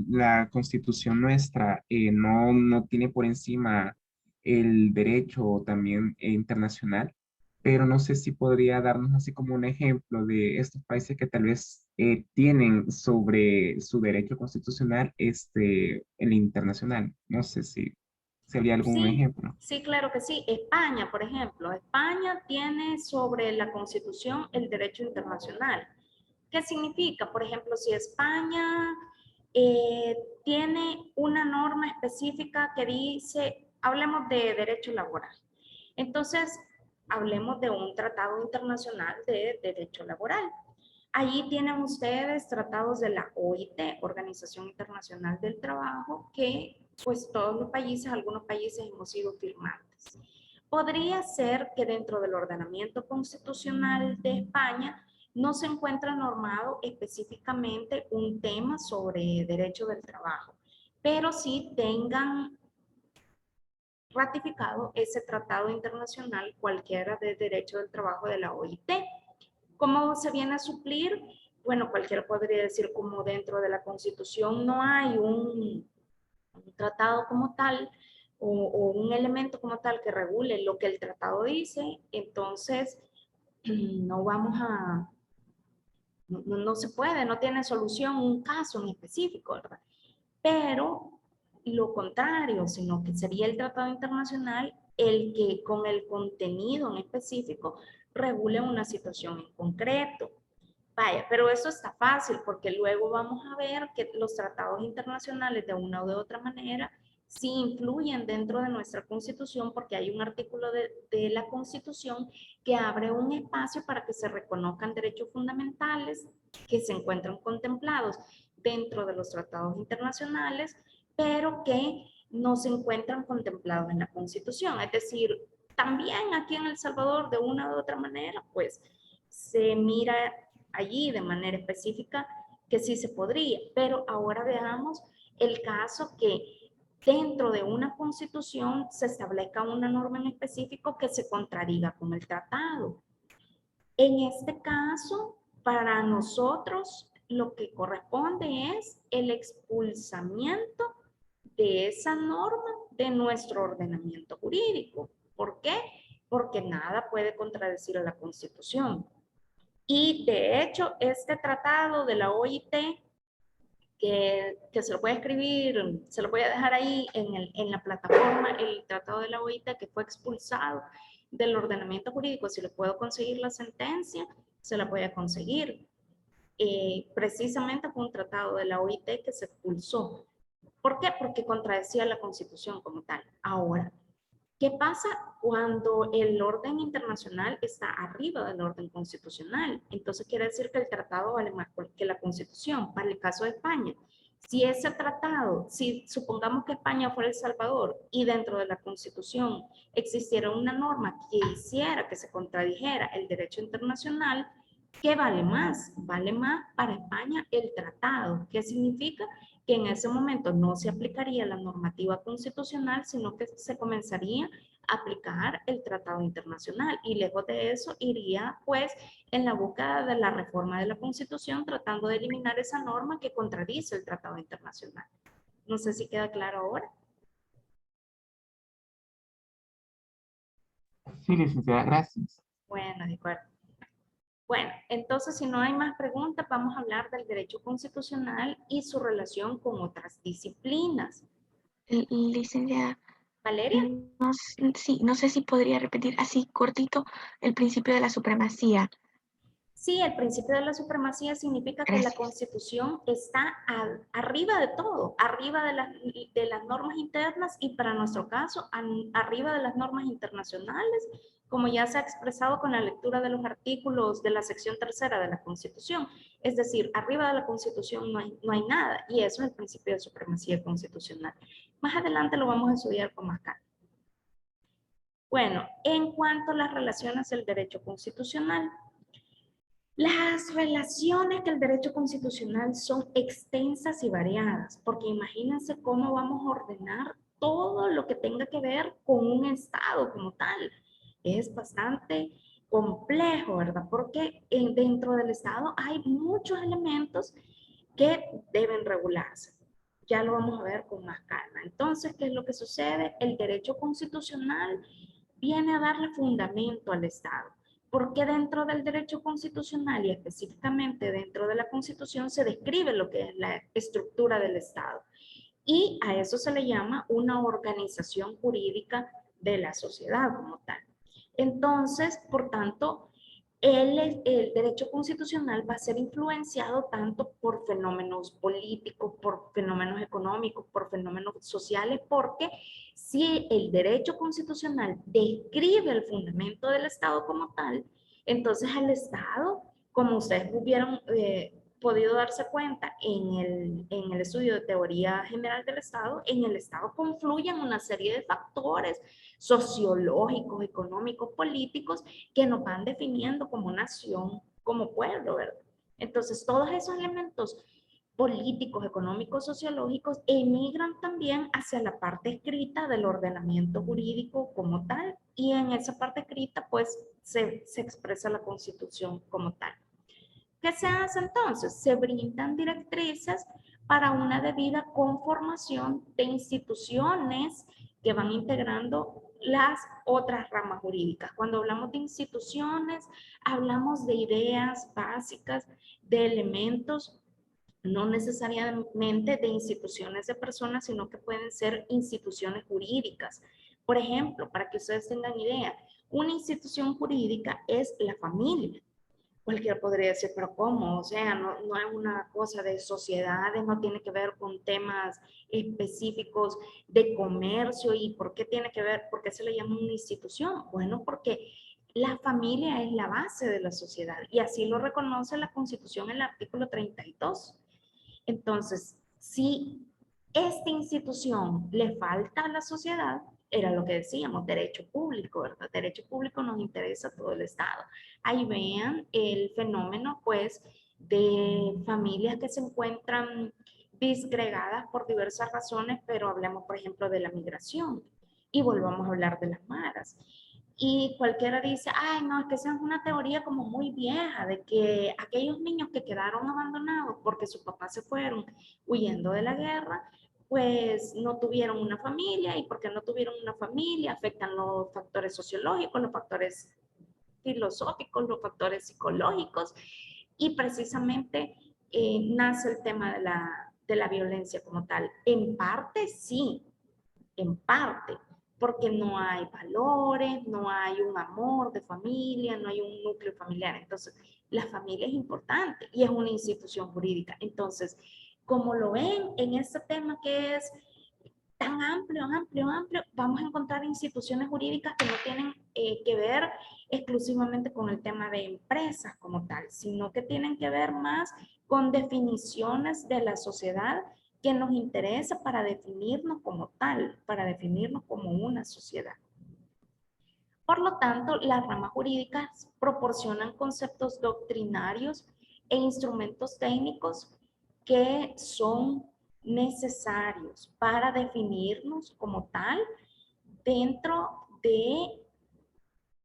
la Constitución nuestra no tiene por encima el derecho también internacional, pero no sé si podría darnos así como un ejemplo de estos países que tal vez tienen sobre su derecho constitucional el internacional. No sé si habría algún Sí, ejemplo. sí, claro que sí. España, por ejemplo. España tiene sobre la Constitución el derecho internacional. ¿Qué significa? Por ejemplo, si España tiene una norma específica que dice, hablemos de derecho laboral. Entonces, hablemos de un tratado internacional de derecho laboral. Allí tienen ustedes tratados de la OIT, Organización Internacional del Trabajo, que pues todos los países, algunos países hemos sido firmantes. Podría ser que dentro del ordenamiento constitucional de España no se encuentra normado específicamente un tema sobre derecho del trabajo, pero sí tengan ratificado ese tratado internacional cualquiera de derecho del trabajo de la OIT. ¿Cómo se viene a suplir? Bueno, cualquiera podría decir como dentro de la Constitución no hay un tratado como tal o un elemento como tal que regule lo que el tratado dice, entonces no vamos a, no se puede, no tiene solución un caso en específico, ¿verdad? Pero lo contrario, sino que sería el tratado internacional el que con el contenido en específico regule una situación en concreto. Vaya, pero eso está fácil porque luego vamos a ver que los tratados internacionales de una u de otra manera sí influyen dentro de nuestra Constitución porque hay un artículo de la Constitución que abre un espacio para que se reconozcan derechos fundamentales que se encuentran contemplados dentro de los tratados internacionales, pero que no se encuentran contemplados en la Constitución. Es decir, también aquí en El Salvador, de una u otra manera, pues se mira allí de manera específica que sí se podría, pero ahora veamos el caso que dentro de una constitución se establezca una norma en específico que se contradiga con el tratado. En este caso, para nosotros, lo que corresponde es el expulsamiento de esa norma de nuestro ordenamiento jurídico. ¿Por qué? Porque nada puede contradecir a la Constitución. Y de hecho, este tratado de la OIT, que se lo puede escribir, se lo voy a dejar ahí en la plataforma, el tratado de la OIT que fue expulsado del ordenamiento jurídico. Si le puedo conseguir la sentencia, se la voy a conseguir. Precisamente fue un tratado de la OIT que se expulsó. ¿Por qué? Porque contradecía la Constitución como tal. Ahora, ¿qué pasa cuando el orden internacional está arriba del orden constitucional? Entonces quiere decir que el tratado vale más que la Constitución. Para el caso de España, si ese tratado, si supongamos que España fuera El Salvador y dentro de la Constitución existiera una norma que hiciera que se contradijera el derecho internacional, ¿qué vale más? Vale más para España el tratado. ¿Qué significa? Que en ese momento no se aplicaría la normativa constitucional, sino que se comenzaría a aplicar el tratado internacional. Y lejos de eso, iría pues en la búsqueda de la reforma de la Constitución, tratando de eliminar esa norma que contradice el tratado internacional. No sé si queda claro ahora. Sí, licenciada, gracias. Bueno, de acuerdo. Bueno, entonces si no hay más preguntas, vamos a hablar del derecho constitucional y su relación con otras disciplinas. Licenciada, Valeria. no sé si podría repetir así cortito el principio de la supremacía. Sí, el principio de la supremacía significa que la Constitución está arriba de todo, arriba de las normas internas y para nuestro caso, arriba de las normas internacionales, como ya se ha expresado con la lectura de los artículos de la sección tercera de la Constitución. Es decir, arriba de la Constitución no hay nada y eso es el principio de supremacía constitucional. Más adelante lo vamos a estudiar con más calma. Bueno, en cuanto a las relaciones del derecho constitucional, las relaciones del derecho constitucional son extensas y variadas, porque imagínense cómo vamos a ordenar todo lo que tenga que ver con un Estado como tal. Es bastante complejo, ¿verdad? Porque dentro del Estado hay muchos elementos que deben regularse. Ya lo vamos a ver con más calma. Entonces, ¿qué es lo que sucede? El derecho constitucional viene a darle fundamento al Estado. Porque dentro del derecho constitucional y específicamente dentro de la Constitución se describe lo que es la estructura del Estado. Y a eso se le llama una organización jurídica de la sociedad como tal. Entonces, por tanto, el derecho constitucional va a ser influenciado tanto por fenómenos políticos, por fenómenos económicos, por fenómenos sociales, porque si el derecho constitucional describe el fundamento del Estado como tal, entonces el Estado, como ustedes hubieran podido darse cuenta en el estudio de teoría general del Estado, en el Estado confluyen una serie de factores sociológicos, económicos, políticos, que nos van definiendo como nación, como pueblo, ¿verdad? Entonces, todos esos elementos políticos, económicos, sociológicos, emigran también hacia la parte escrita del ordenamiento jurídico como tal, y en esa parte escrita, pues, se expresa la Constitución como tal. ¿Qué se hace entonces? Se brindan directrices para una debida conformación de instituciones que van integrando las otras ramas jurídicas. Cuando hablamos de instituciones, hablamos de ideas básicas, de elementos, no necesariamente de instituciones de personas, sino que pueden ser instituciones jurídicas. Por ejemplo, para que ustedes tengan idea, una institución jurídica es la familia. Cualquiera podría decir, pero ¿cómo? O sea, no es una cosa de sociedades, no tiene que ver con temas específicos de comercio. ¿Y por qué tiene que ver? ¿Por qué se le llama una institución? Bueno, porque la familia es la base de la sociedad y así lo reconoce la Constitución en el artículo 32. Entonces, si esta institución le falta a la sociedad, era lo que decíamos, derecho público, ¿verdad? Derecho público nos interesa a todo el Estado. Ahí vean el fenómeno, pues, de familias que se encuentran disgregadas por diversas razones, pero hablemos, por ejemplo, de la migración y volvamos a hablar de las maras. Y cualquiera dice, ay, no, es que esa es una teoría como muy vieja, de que aquellos niños que quedaron abandonados porque sus papás se fueron huyendo de la guerra, pues no tuvieron una familia, y porque no tuvieron una familia afectan los factores sociológicos, los factores filosóficos, los factores psicológicos, y precisamente nace el tema de la violencia como tal. En parte sí, en parte, porque no hay valores, no hay un amor de familia, no hay un núcleo familiar. Entonces, la familia es importante y es una institución jurídica. Entonces, como lo ven en este tema que es tan amplio, amplio, amplio, vamos a encontrar instituciones jurídicas que no tienen que ver exclusivamente con el tema de empresas como tal, sino que tienen que ver más con definiciones de la sociedad que nos interesa para definirnos como tal, para definirnos como una sociedad. Por lo tanto, las ramas jurídicas proporcionan conceptos doctrinarios e instrumentos técnicos que son necesarios para definirnos como tal dentro de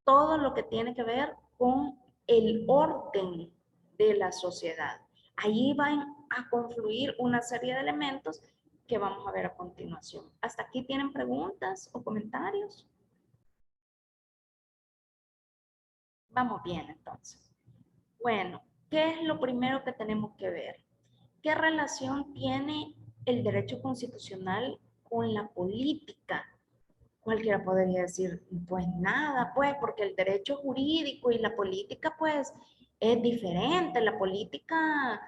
todo lo que tiene que ver con el orden de la sociedad. Allí van a confluir una serie de elementos que vamos a ver a continuación. ¿Hasta aquí tienen preguntas o comentarios? Vamos bien, entonces. Bueno, ¿qué es lo primero que tenemos que ver? ¿Qué relación tiene el derecho constitucional con la política? Cualquiera podría decir, pues nada, pues, porque el derecho jurídico y la política, pues, es diferente. La política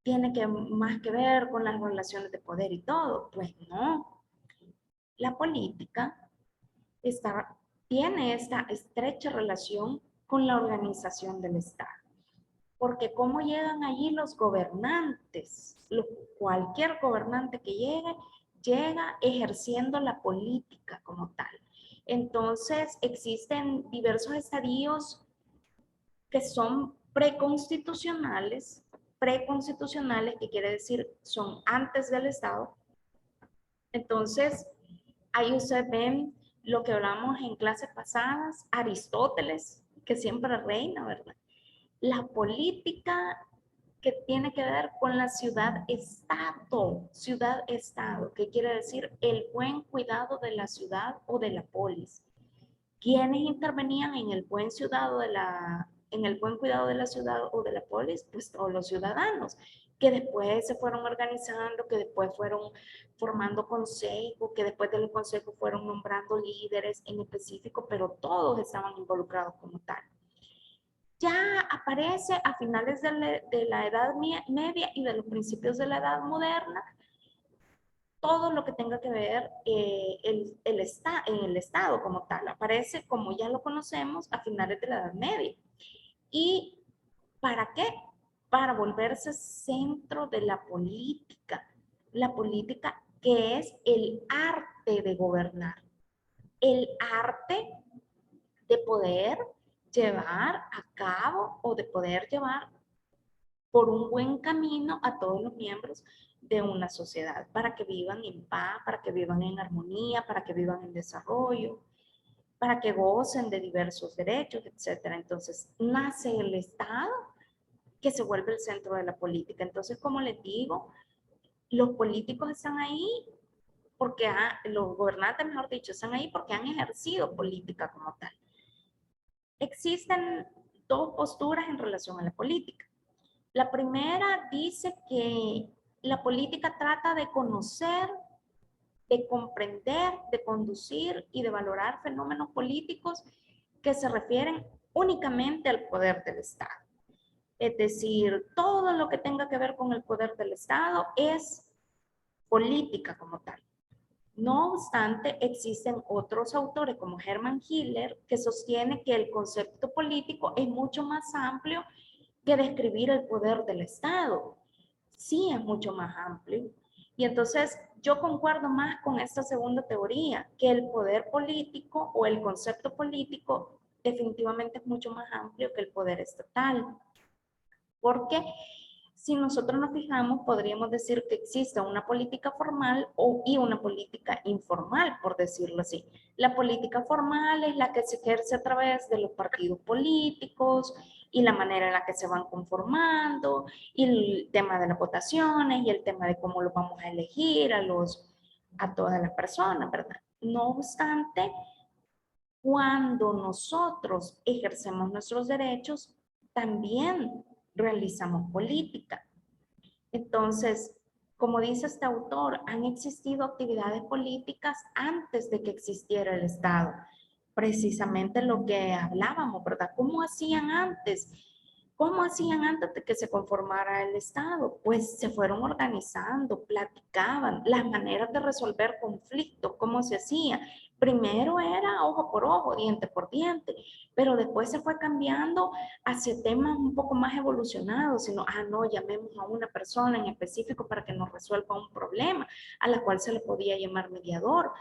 tiene que más que ver con las relaciones de poder y todo. Pues no. La política tiene esta estrecha relación con la organización del Estado. Porque ¿cómo llegan allí los gobernantes? Cualquier gobernante que llegue, llega ejerciendo la política como tal. Entonces, existen diversos estadios que son preconstitucionales, que quiere decir son antes del Estado. Entonces, ahí ustedes ven lo que hablamos en clases pasadas, Aristóteles, que siempre reina, ¿verdad? La política que tiene que ver con la ciudad-estado, que quiere decir el buen cuidado de la ciudad o de la polis. ¿Quiénes intervenían en el buen cuidado de la ciudad o de la polis? Pues todos los ciudadanos, que después se fueron organizando, que después fueron formando consejos, que después de los consejos fueron nombrando líderes en específico, pero todos estaban involucrados como tal. Ya aparece a finales de la Edad Media y de los principios de la Edad Moderna todo lo que tenga que ver en el Estado como tal. Aparece, como ya lo conocemos, a finales de la Edad Media. ¿Y para qué? Para volverse centro de la política. La política que es el arte de gobernar. El arte de poder llevar a cabo o de poder llevar por un buen camino a todos los miembros de una sociedad para que vivan en paz, para que vivan en armonía, para que vivan en desarrollo, para que gocen de diversos derechos, etc. Entonces, nace el Estado que se vuelve el centro de la política. Entonces, como les digo, los políticos están ahí porque los gobernantes, mejor dicho, están ahí porque han ejercido política como tal. Existen dos posturas en relación a la política. La primera dice que la política trata de conocer, de comprender, de conducir y de valorar fenómenos políticos que se refieren únicamente al poder del Estado. Es decir, todo lo que tenga que ver con el poder del Estado es política como tal. No obstante, existen otros autores como Hermann Hiller que sostiene que el concepto político es mucho más amplio que describir el poder del Estado. Sí, es mucho más amplio. Y entonces yo concuerdo más con esta segunda teoría, que el poder político o el concepto político definitivamente es mucho más amplio que el poder estatal. Porque si nosotros nos fijamos, podríamos decir que existe una política formal y una política informal, por decirlo así. La política formal es la que se ejerce a través de los partidos políticos y la manera en la que se van conformando, y el tema de las votaciones, y el tema de cómo lo vamos a elegir a todas las personas, ¿verdad? No obstante, cuando nosotros ejercemos nuestros derechos, también realizamos política. Entonces, como dice este autor, han existido actividades políticas antes de que existiera el Estado. Precisamente lo que hablábamos, ¿verdad? ¿Cómo hacían antes? ¿Cómo hacían antes de que se conformara el Estado? Pues se fueron organizando, platicaban las maneras de resolver conflictos, cómo se hacía. Primero era ojo por ojo, diente por diente, pero después se fue cambiando hacia temas un poco más evolucionados, sino, no, llamemos a una persona en específico para que nos resuelva un problema, a la cual se le podía llamar mediador.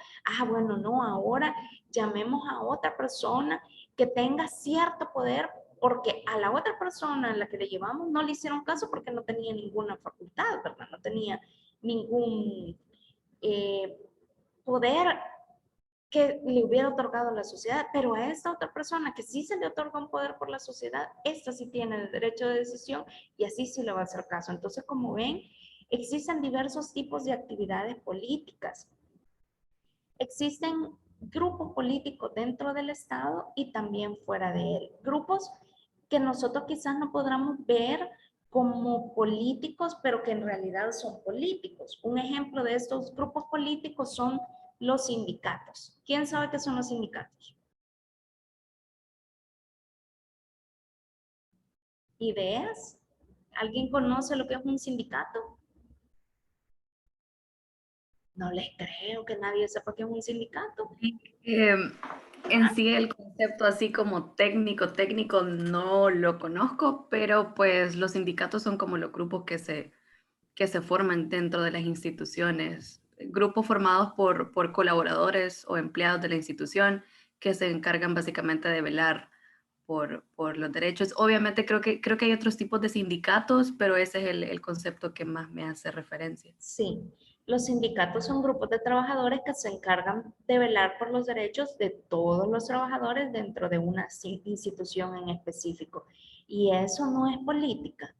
Bueno, no, ahora llamemos a otra persona que tenga cierto poder, porque a la otra persona a la que le llevamos no le hicieron caso porque no tenía ninguna facultad, ¿verdad? No tenía ningún poder que le hubiera otorgado a la sociedad, pero a esta otra persona que sí se le otorga un poder por la sociedad, esta sí tiene el derecho de decisión y así sí le va a hacer caso. Entonces, como ven, existen diversos tipos de actividades políticas. Existen grupos políticos dentro del Estado y también fuera de él. Grupos que nosotros quizás no podamos ver como políticos, pero que en realidad son políticos. Un ejemplo de estos grupos políticos son los sindicatos. ¿Quién sabe qué son los sindicatos? ¿Ideas? ¿Alguien conoce lo que es un sindicato? No les creo que nadie sepa qué es un sindicato. En sí el concepto así como técnico no lo conozco, pero pues los sindicatos son como los grupos que se forman dentro de las instituciones, grupos formados por colaboradores o empleados de la institución que se encargan básicamente de velar por los derechos. Obviamente creo que hay otros tipos de sindicatos, pero ese es el concepto que más me hace referencia. Sí, los sindicatos son grupos de trabajadores que se encargan de velar por los derechos de todos los trabajadores dentro de una institución en específico. Y eso no es política.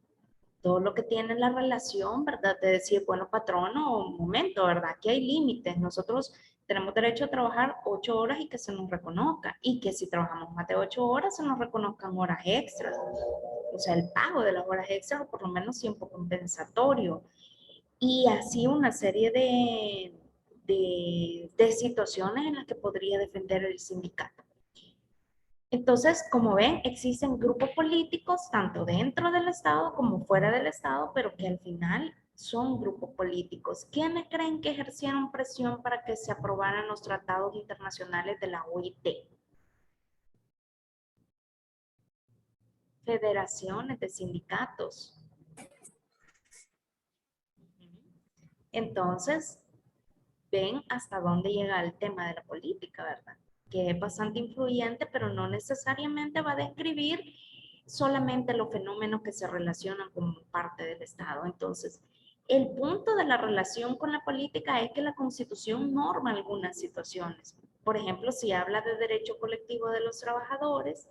Todo lo que tiene la relación, ¿verdad? De decir, bueno, patrono, un momento, ¿verdad? Aquí hay límites. Nosotros tenemos derecho a trabajar 8 horas y que se nos reconozca. Y que si trabajamos más de 8 horas, se nos reconozcan horas extras. O sea, el pago de las horas extras, o por lo menos tiempo compensatorio. Y así una serie de situaciones en las que podría defender el sindicato. Entonces, como ven, existen grupos políticos tanto dentro del Estado como fuera del Estado, pero que al final son grupos políticos. ¿Quiénes creen que ejercieron presión para que se aprobaran los tratados internacionales de la OIT? Federaciones de sindicatos. Entonces, ven hasta dónde llega el tema de la política, ¿verdad? Que es bastante influyente, pero no necesariamente va a describir solamente los fenómenos que se relacionan con parte del Estado. Entonces, el punto de la relación con la política es que la Constitución norma algunas situaciones. Por ejemplo, si habla de derecho colectivo de los trabajadores,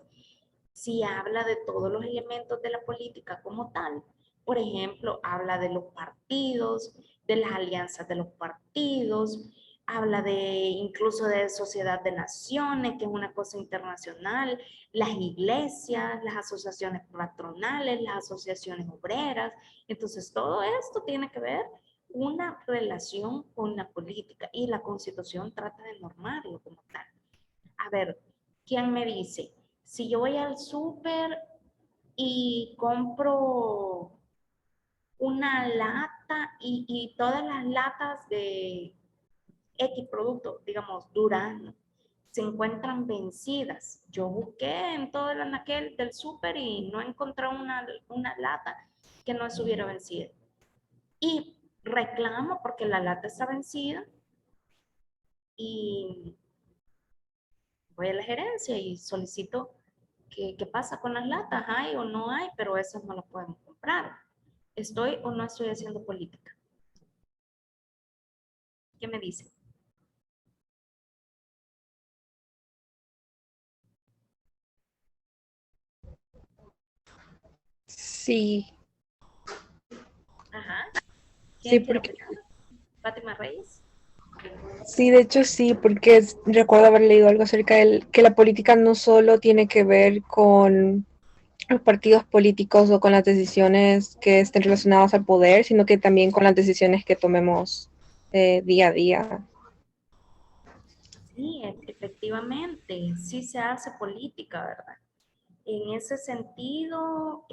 si habla de todos los elementos de la política como tal. Por ejemplo, habla de los partidos, de las alianzas de los partidos, habla de incluso de sociedad de naciones, que es una cosa internacional, las iglesias, las asociaciones patronales, las asociaciones obreras. Entonces, todo esto tiene que ver una relación con la política y la Constitución trata de normarlo como tal. A ver, ¿quién me dice? Si yo voy al súper y compro una lata y todas las latas de X producto, digamos, durazno, se encuentran vencidas. Yo busqué en todo el anaquel del súper y no encontré una lata que no estuviera vencida. Y reclamo porque la lata está vencida y voy a la gerencia y solicito qué pasa con las latas, hay o no hay, pero esas no las podemos comprar. ¿Estoy o no estoy haciendo política? ¿Qué me dice? Sí, Ajá. sí, ¿Quién quiere porque opinar? ¿Fátima Reyes? Sí, de hecho sí, porque recuerdo haber leído algo acerca de que la política no solo tiene que ver con los partidos políticos o con las decisiones que estén relacionadas al poder, sino que también con las decisiones que tomemos día a día. Sí, efectivamente, sí se hace política, ¿verdad? En ese sentido,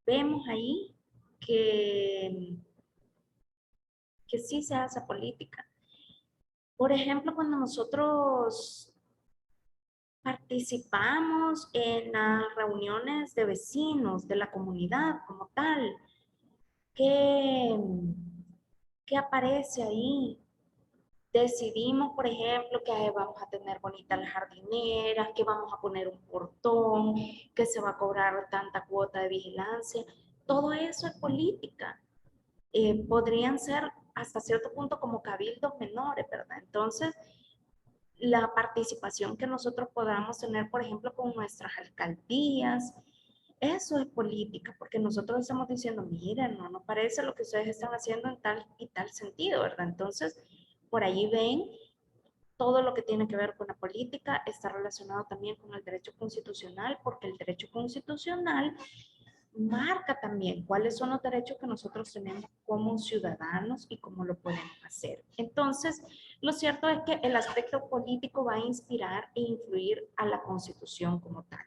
vemos ahí que, que sí se hace política. Por ejemplo, cuando nosotros participamos en las reuniones de vecinos de la comunidad como tal, ¿qué, qué aparece ahí? Decidimos, por ejemplo, que vamos a tener bonitas las jardineras, que vamos a poner un portón, que se va a cobrar tanta cuota de vigilancia. Todo eso es política. Podrían ser hasta cierto punto como cabildos menores, ¿verdad? Entonces, la participación que nosotros podamos tener, por ejemplo, con nuestras alcaldías, eso es política, porque nosotros estamos diciendo, miren, no nos parece lo que ustedes están haciendo en tal y tal sentido, ¿verdad? Entonces, por ahí ven todo lo que tiene que ver con la política está relacionado también con el derecho constitucional, porque el derecho constitucional marca también cuáles son los derechos que nosotros tenemos como ciudadanos y cómo lo podemos hacer. Entonces, lo cierto es que el aspecto político va a inspirar e influir a la Constitución como tal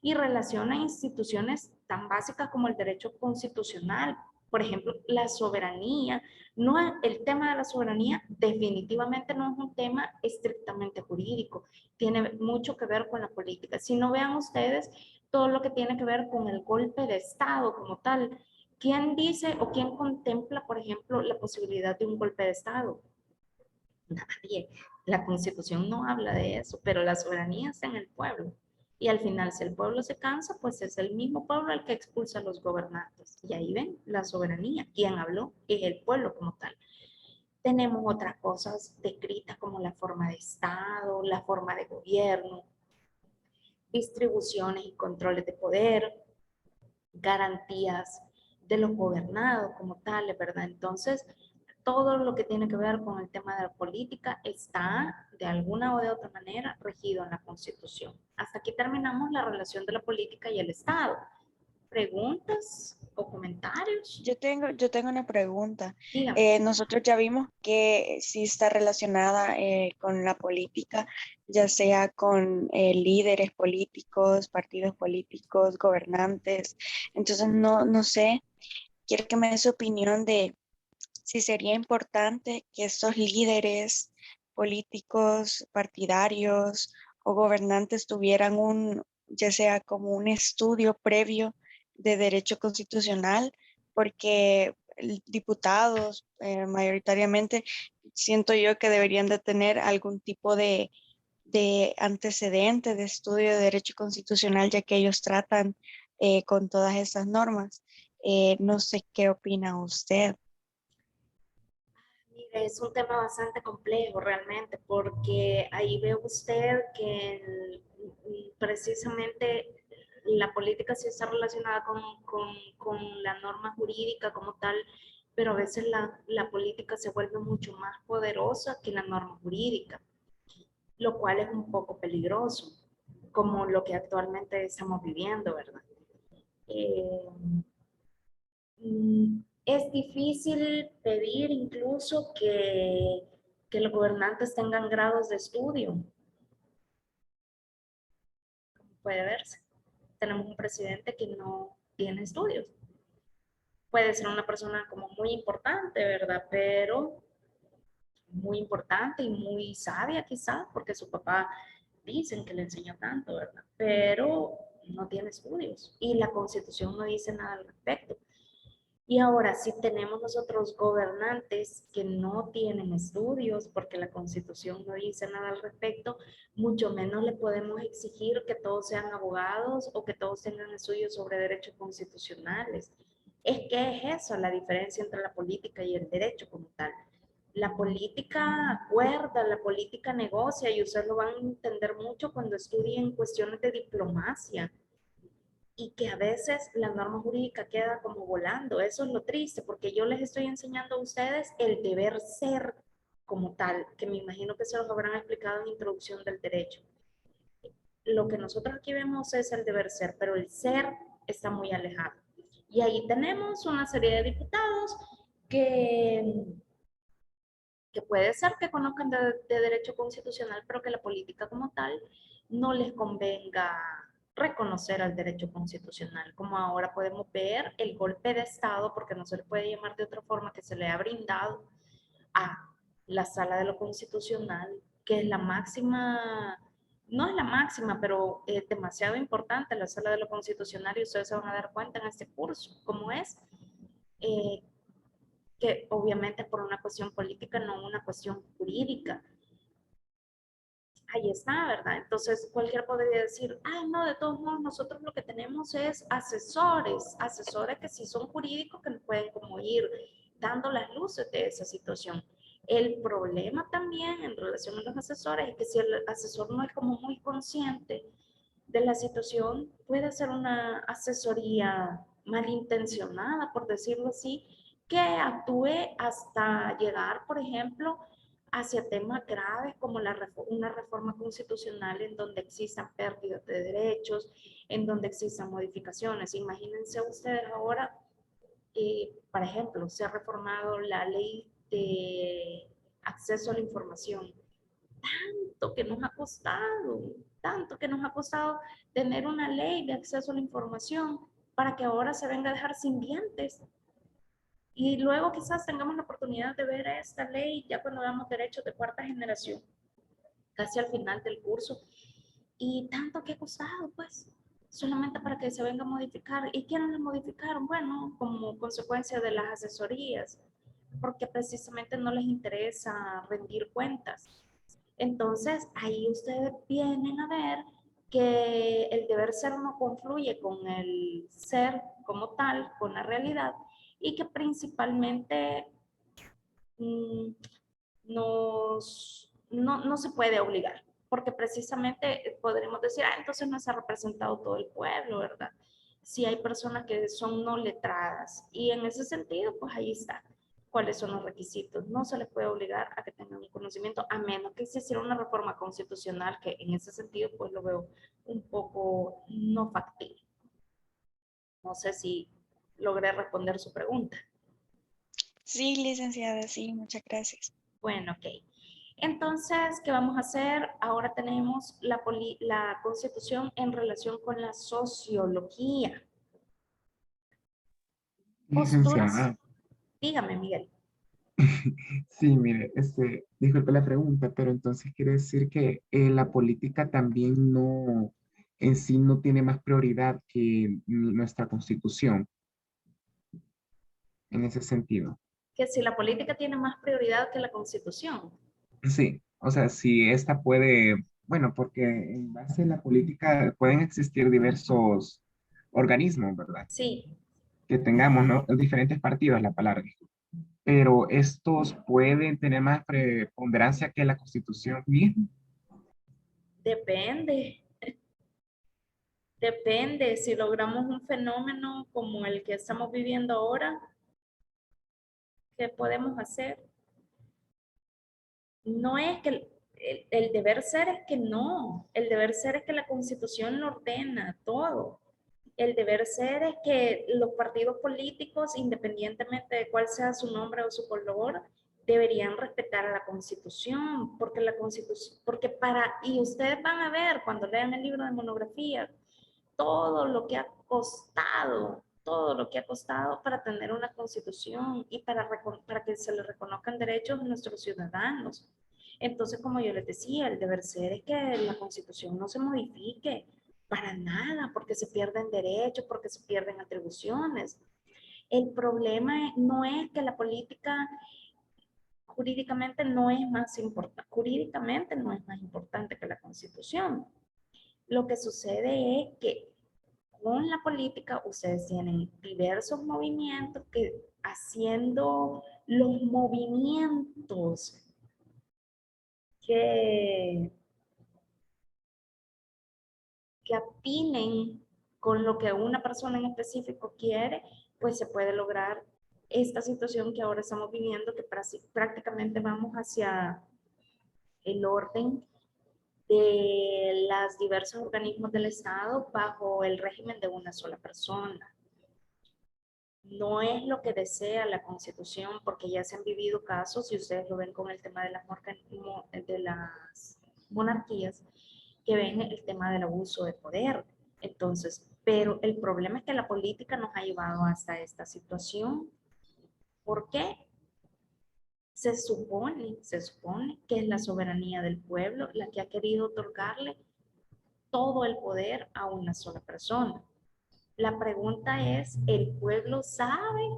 y relaciona instituciones tan básicas como el derecho constitucional. Por ejemplo, la soberanía. No, el tema de la soberanía definitivamente no es un tema estrictamente jurídico, tiene mucho que ver con la política. Si no, vean ustedes todo lo que tiene que ver con el golpe de Estado como tal. ¿Quién dice o quién contempla, por ejemplo, la posibilidad de un golpe de Estado? Nadie. La Constitución no habla de eso, pero la soberanía está en el pueblo. Y al final, si el pueblo se cansa, pues es el mismo pueblo el que expulsa a los gobernantes. Y ahí ven la soberanía. ¿Quién habló? Es el pueblo como tal. Tenemos otras cosas descritas como la forma de Estado, la forma de gobierno, distribuciones y controles de poder, garantías de los gobernados como tales, ¿verdad? Entonces, todo lo que tiene que ver con el tema de la política está de alguna o de otra manera regido en la Constitución. Hasta aquí terminamos la relación de la política y el Estado. ¿Preguntas o comentarios? yo tengo una pregunta. Dígame. Nosotros ya vimos que sí está relacionada con la política, ya sea con líderes políticos, partidos políticos, gobernantes. Entonces, no sé, quiero que me dé su opinión de si sería importante que estos líderes políticos, partidarios o gobernantes tuvieran ya sea como un estudio previo de derecho constitucional, porque diputados mayoritariamente siento yo que deberían de tener algún tipo de antecedente de estudio de derecho constitucional, ya que ellos tratan con todas estas normas. No sé qué opina usted. Mire, es un tema bastante complejo realmente, porque ahí ve usted que precisamente la política sí está relacionada con la norma jurídica como tal, pero a veces la política se vuelve mucho más poderosa que la norma jurídica, lo cual es un poco peligroso, como lo que actualmente estamos viviendo, ¿verdad? Eh, es difícil pedir incluso que los gobernantes tengan grados de estudio. puede verse. Tenemos un presidente que no tiene estudios. Puede ser una persona como muy importante, ¿verdad? Pero muy importante y muy sabia quizás, porque su papá dicen que le enseñó tanto, ¿verdad? Pero no tiene estudios y la Constitución no dice nada al respecto. Y ahora, si tenemos nosotros gobernantes que no tienen estudios, porque la Constitución no dice nada al respecto, mucho menos le podemos exigir que todos sean abogados o que todos tengan estudios sobre derechos constitucionales. Es que es eso la diferencia entre la política y el derecho como tal. La política acuerda, la política negocia, y ustedes lo van a entender mucho cuando estudien cuestiones de diplomacia, y que a veces la norma jurídica queda como volando. Eso es lo triste, porque yo les estoy enseñando a ustedes el deber ser como tal, que me imagino que se los habrán explicado en introducción del derecho. Lo que nosotros aquí vemos es el deber ser, pero el ser está muy alejado. Y ahí tenemos una serie de diputados que puede ser que conozcan de derecho constitucional, pero que la política como tal no les convenga reconocer al derecho constitucional, como ahora podemos ver el golpe de Estado, porque no se le puede llamar de otra forma, que se le ha brindado a la Sala de lo Constitucional, que es la máxima, no es la máxima, pero es demasiado importante la Sala de lo Constitucional, y ustedes se van a dar cuenta en este curso cómo es. Que obviamente por una cuestión política, no una cuestión jurídica. Ahí está, ¿verdad? Entonces cualquiera podría decir, ay, no, de todos modos nosotros lo que tenemos es asesores que sí son jurídicos, que nos pueden como ir dando las luces de esa situación. El problema también en relación a los asesores es que si el asesor no es como muy consciente de la situación, puede ser una asesoría malintencionada, por decirlo así, que actúe hasta llegar, por ejemplo, hacia temas graves como una reforma constitucional en donde existan pérdidas de derechos, en donde existan modificaciones. Imagínense ustedes ahora, por ejemplo, se ha reformado la ley de acceso a la información. Tanto que nos ha costado tener una ley de acceso a la información para que ahora se venga a dejar sin dientes. Y luego quizás tengamos la oportunidad de ver esta ley ya cuando damos derechos de cuarta generación, casi al final del curso. Y tanto que ha costado, pues, solamente para que se venga a modificar. ¿Y quiénes la modificaron? Bueno, como consecuencia de las asesorías, porque precisamente no les interesa rendir cuentas. Entonces, ahí ustedes vienen a ver que el deber ser no confluye con el ser como tal, con la realidad, y que principalmente no se puede obligar, porque precisamente podremos decir, entonces no se ha representado todo el pueblo, ¿verdad? Si hay personas que son no letradas, y en ese sentido, pues ahí está. ¿Cuáles son los requisitos? No se les puede obligar a que tengan un conocimiento, a menos que se hiciera una reforma constitucional, que en ese sentido, pues lo veo un poco no factible. No sé si logré responder su pregunta. Sí, licenciada, sí, muchas gracias. Bueno, ok. Entonces, ¿qué vamos a hacer? Ahora tenemos la Constitución en relación con la sociología. Posturas. Licenciada. Dígame, Miguel. Sí, mire, disculpe la pregunta, pero entonces quiere decir que la política también no, en sí no tiene más prioridad que nuestra Constitución, en ese sentido. Que si la política tiene más prioridad que la Constitución. Sí, o sea, si esta puede, bueno, porque en base a la política pueden existir diversos organismos, ¿verdad? Sí. Que tengamos, ¿no? Diferentes partidos, la palabra. Pero estos pueden tener más preponderancia que la Constitución misma. Depende. Depende. Si logramos un fenómeno como el que estamos viviendo ahora, ¿qué podemos hacer? No es que el deber ser es que no. El deber ser es que la Constitución lo ordena todo. El deber ser es que los partidos políticos, independientemente de cuál sea su nombre o su color, deberían respetar a la Constitución, porque la Constitución, y ustedes van a ver cuando lean el libro de monografía, todo lo que ha costado, todo lo que ha costado para tener una Constitución y para que se le reconozcan derechos a nuestros ciudadanos. Entonces, como yo les decía, el deber ser es que la Constitución no se modifique para nada, porque se pierden derechos, porque se pierden atribuciones. El problema no es que la política jurídicamente no es más importante que la Constitución. Lo que sucede es que con la política ustedes tienen diversos movimientos que haciendo los movimientos que atinen con lo que una persona en específico quiere, pues se puede lograr esta situación que ahora estamos viviendo, que prácticamente vamos hacia el orden de los diversos organismos del Estado bajo el régimen de una sola persona. No es lo que desea la Constitución, porque ya se han vivido casos, y ustedes lo ven con el tema de las monarquías, que ven el tema del abuso de poder. Entonces, pero el problema es que la política nos ha llevado hasta esta situación. ¿Por qué? Se supone que es la soberanía del pueblo la que ha querido otorgarle todo el poder a una sola persona. La pregunta es, ¿el pueblo sabe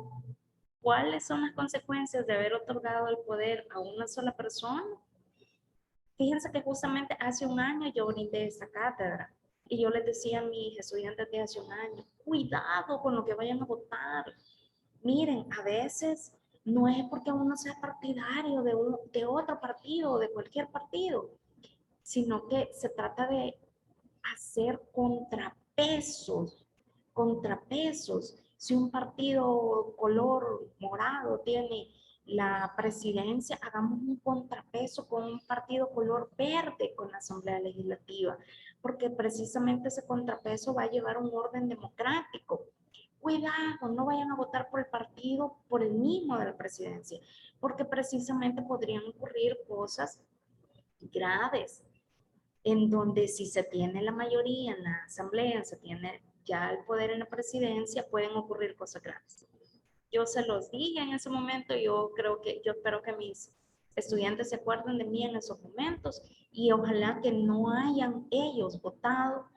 cuáles son las consecuencias de haber otorgado el poder a una sola persona? Fíjense que justamente hace un año yo brindé esta cátedra y yo les decía a mis estudiantes de hace un año, cuidado con lo que vayan a votar. Miren, a veces no es porque uno sea partidario de otro partido o de cualquier partido, sino que se trata de hacer contrapesos. Si un partido color morado tiene la presidencia, hagamos un contrapeso con un partido color verde con la Asamblea Legislativa, porque precisamente ese contrapeso va a llevar un orden democrático. Cuidado, no vayan a votar por el partido, por el mismo de la presidencia, porque precisamente podrían ocurrir cosas graves, en donde si se tiene la mayoría en la asamblea, se tiene ya el poder en la presidencia, pueden ocurrir cosas graves. Yo se los dije en ese momento, yo espero que mis estudiantes se acuerden de mí en esos momentos y ojalá que no hayan ellos votado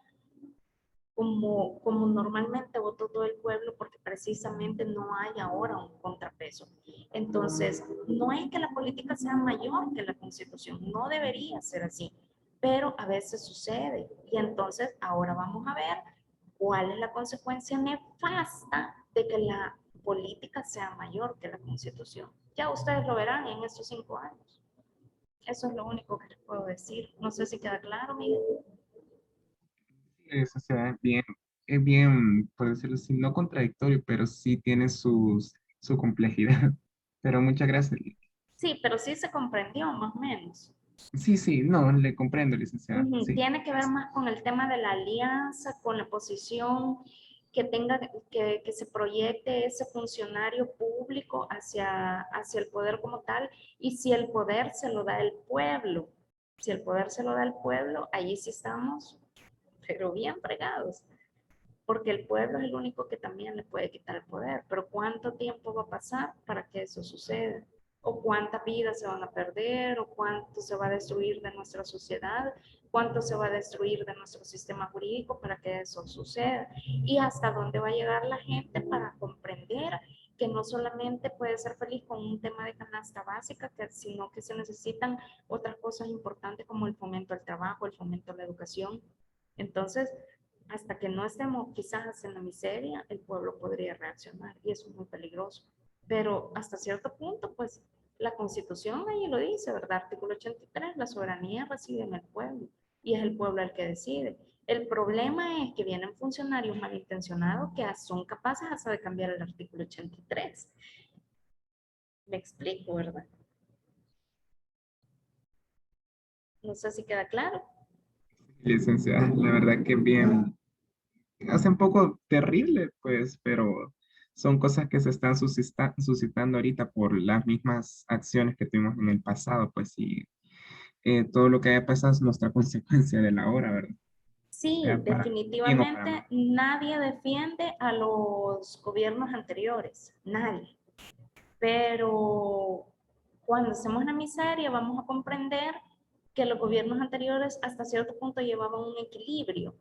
como normalmente votó todo el pueblo, porque precisamente no hay ahora un contrapeso. Entonces, no es que la política sea mayor que la Constitución, no debería ser así, pero a veces sucede. Y entonces ahora vamos a ver cuál es la consecuencia nefasta de que la política sea mayor que la Constitución. Ya ustedes lo verán en estos 5 años. Eso es lo único que les puedo decir. No sé si queda claro, Miguel. O sea, es bien, por decirlo así, no contradictorio, pero sí tiene su complejidad. Pero muchas gracias. Sí, pero sí se comprendió más o menos. Sí, sí, no, le comprendo, licenciada. Sí. Tiene que ver más con el tema de la alianza, con la posición que tenga, que se proyecte ese funcionario público hacia el poder como tal, y si el poder se lo da el pueblo. Si el poder se lo da el pueblo, allí sí estamos, pero bien fregados, porque el pueblo es el único que también le puede quitar el poder. Pero ¿cuánto tiempo va a pasar para que eso suceda? ¿O cuántas vidas se van a perder? ¿O cuánto se va a destruir de nuestra sociedad? ¿Cuánto se va a destruir de nuestro sistema jurídico para que eso suceda? ¿Y hasta dónde va a llegar la gente para comprender que no solamente puede ser feliz con un tema de canasta básica, sino que se necesitan otras cosas importantes como el fomento al trabajo, el fomento a la educación? Entonces, hasta que no estemos quizás en la miseria, el pueblo podría reaccionar, y eso es muy peligroso. Pero hasta cierto punto, pues la Constitución ahí lo dice, ¿verdad? Artículo 83, la soberanía reside en el pueblo y es el pueblo el que decide. El problema es que vienen funcionarios malintencionados que son capaces hasta de cambiar el artículo 83. Me explico, ¿verdad? No sé si queda claro. Licenciada, la verdad que bien, hace un poco terrible, pues, pero son cosas que se están suscitando ahorita por las mismas acciones que tuvimos en el pasado, pues sí, todo lo que haya pasado es nuestra consecuencia de la hora, ¿verdad? Sí, Sea para bien o para mal. definitivamente nadie defiende a los gobiernos anteriores, nadie. Pero cuando hacemos la miseria vamos a comprender que los gobiernos anteriores hasta cierto punto llevaban un equilibrio.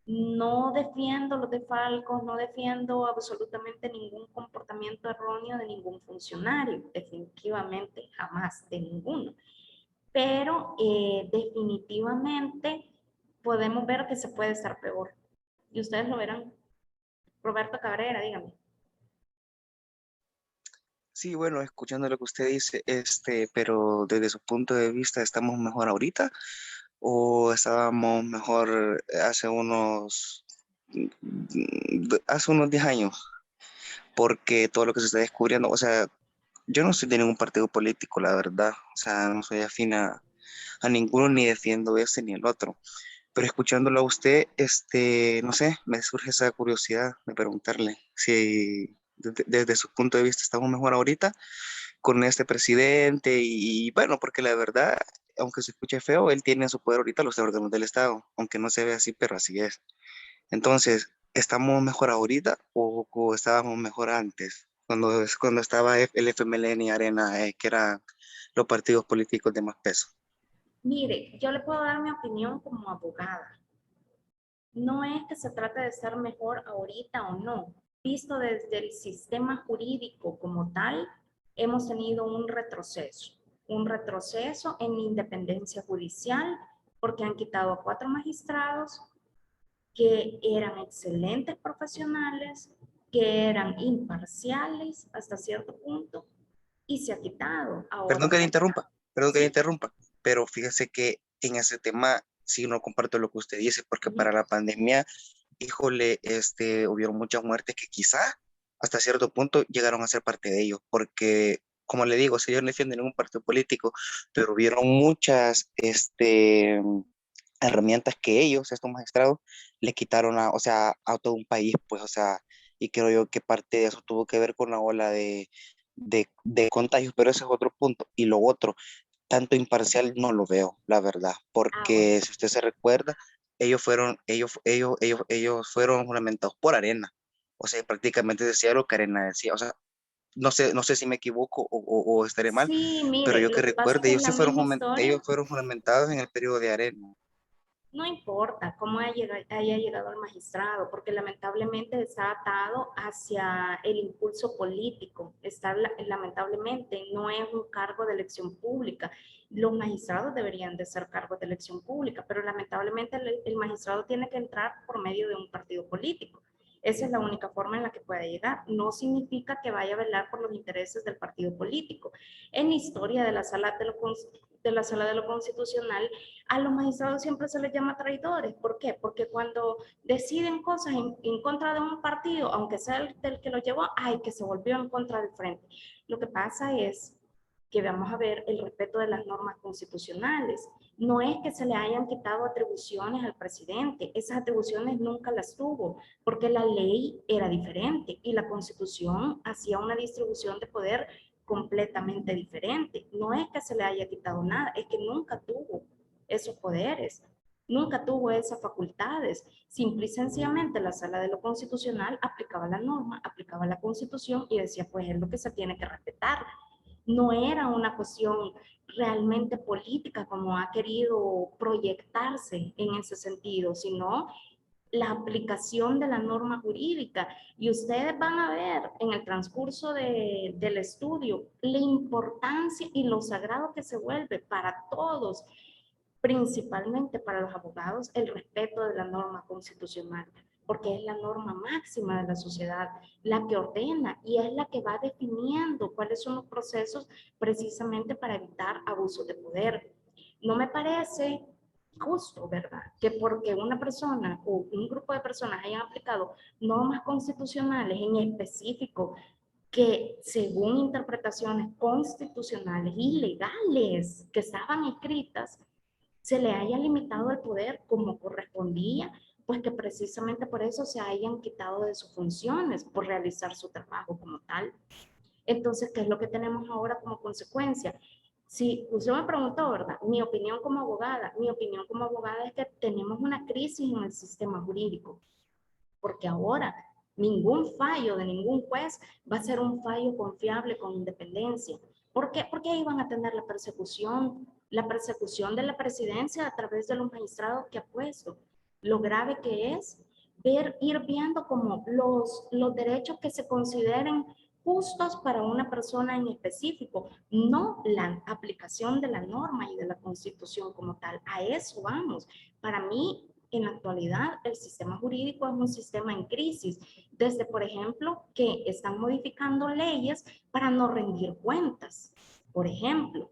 No defiendo los desfalcos, no defiendo absolutamente ningún comportamiento erróneo de ningún funcionario, definitivamente jamás de ninguno. Pero definitivamente podemos ver que se puede estar peor. Y ustedes lo verán. Roberto Cabrera, dígame. Sí, bueno, escuchando lo que usted dice, pero desde su punto de vista, ¿estamos mejor ahorita o estábamos mejor hace unos 10 años? Porque todo lo que se está descubriendo, o sea, yo no soy de ningún partido político, la verdad, o sea, no soy afín a ninguno ni defiendo este ni el otro, pero escuchándolo a usted, no sé, me surge esa curiosidad de preguntarle si desde su punto de vista estamos mejor ahorita con este presidente y bueno, porque la verdad, aunque se escuche feo, él tiene a su poder ahorita los órganos del Estado, aunque no se ve así, pero así es. Entonces, ¿estamos mejor ahorita o estábamos mejor antes? Cuando estaba el FMLN y Arena, que eran los partidos políticos de más peso. Mire, yo le puedo dar mi opinión como abogada. No es que se trate de estar mejor ahorita o no. Visto desde el sistema jurídico como tal, hemos tenido un retroceso en independencia judicial, porque han quitado a 4 magistrados que eran excelentes profesionales, que eran imparciales hasta cierto punto, y se ha quitado. Ahora se ha quitado. Perdón que le Sí. interrumpa, pero fíjese que en ese tema sí no comparto lo que usted dice, porque para la pandemia, híjole, hubieron muchas muertes que quizá hasta cierto punto llegaron a ser parte de ello, porque como le digo, si yo no defiendo ningún partido político, pero hubieron muchas, herramientas que ellos, estos magistrados, le quitaron o sea, a todo un país, pues, o sea, y creo yo que parte de eso tuvo que ver con la ola de contagios, pero ese es otro punto. Y lo otro, tanto imparcial no lo veo, la verdad, Bueno. porque si usted se recuerda, ellos fueron juramentados por Arena, o sea, prácticamente decía lo que Arena decía, o sea, no sé si me equivoco o estaré mal, Sí, pero mire, yo que lo que pasa es recuerde, que es la misma historia. ellos fueron juramentados en el periodo de Arena. No importa cómo haya llegado al magistrado, porque lamentablemente está atado hacia el impulso político. Lamentablemente no es un cargo de elección pública. Los magistrados deberían de ser cargos de elección pública, pero lamentablemente el magistrado tiene que entrar por medio de un partido político. Esa es la única forma en la que puede llegar. No significa que vaya a velar por los intereses del partido político. En la historia de la Sala de lo Constitucional, a los magistrados siempre se les llama traidores. ¿Por qué? Porque cuando deciden cosas en contra de un partido, aunque sea el del que lo llevó, ay, que se volvió en contra del frente. Lo que pasa es que vamos a ver el respeto de las normas constitucionales. No es que se le hayan quitado atribuciones al presidente, esas atribuciones nunca las tuvo, porque la ley era diferente y la Constitución hacía una distribución de poder completamente diferente. No es que se le haya quitado nada, es que nunca tuvo esos poderes, nunca tuvo esas facultades. Simple y sencillamente la Sala de lo Constitucional aplicaba la norma, aplicaba la Constitución y decía, pues es lo que se tiene que respetar. No era una cuestión realmente política como ha querido proyectarse en ese sentido, sino la aplicación de la norma jurídica. Y ustedes van a ver en el transcurso del estudio la importancia y lo sagrado que se vuelve para todos, principalmente para los abogados, el respeto de la norma constitucional, porque es la norma máxima de la sociedad, la que ordena y es la que va definiendo cuáles son los procesos precisamente para evitar abusos de poder. No me parece justo, ¿verdad? Que porque una persona o un grupo de personas hayan aplicado normas constitucionales en específico que según interpretaciones constitucionales y legales que estaban escritas, se le haya limitado el poder como correspondía, pues que precisamente por eso se hayan quitado de sus funciones, por realizar su trabajo como tal. Entonces, ¿qué es lo que tenemos ahora como consecuencia? Si usted me preguntó, ¿verdad? Mi opinión como abogada es que tenemos una crisis en el sistema jurídico, porque ahora ningún fallo de ningún juez va a ser un fallo confiable con independencia. ¿Por qué? Porque ahí van a tener la persecución de la presidencia a través de los magistrados que ha puesto. Lo grave que es ir viendo como los derechos que se consideren justos para una persona en específico, no la aplicación de la norma y de la Constitución como tal. A eso vamos. Para mí, en la actualidad, el sistema jurídico es un sistema en crisis, desde, por ejemplo, que están modificando leyes para no rendir cuentas. Por ejemplo,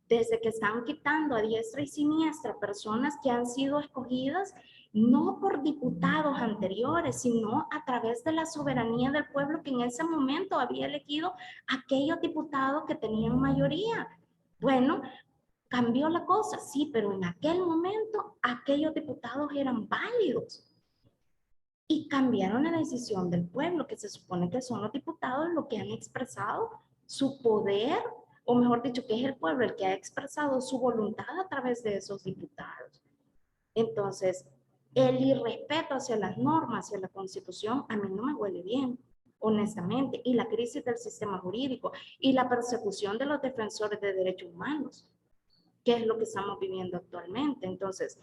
desde que están quitando a diestra y siniestra personas que han sido escogidas no por diputados anteriores, sino a través de la soberanía del pueblo que en ese momento había elegido aquellos diputados que tenían mayoría. Bueno, cambió la cosa, sí, pero en aquel momento aquellos diputados eran válidos y cambiaron la decisión del pueblo, que se supone que son los diputados los que han expresado su poder, o mejor dicho, que es el pueblo el que ha expresado su voluntad a través de esos diputados. Entonces, el irrespeto hacia las normas, hacia la Constitución, a mí no me huele bien, honestamente, y la crisis del sistema jurídico y la persecución de los defensores de derechos humanos, que es lo que estamos viviendo actualmente. Entonces,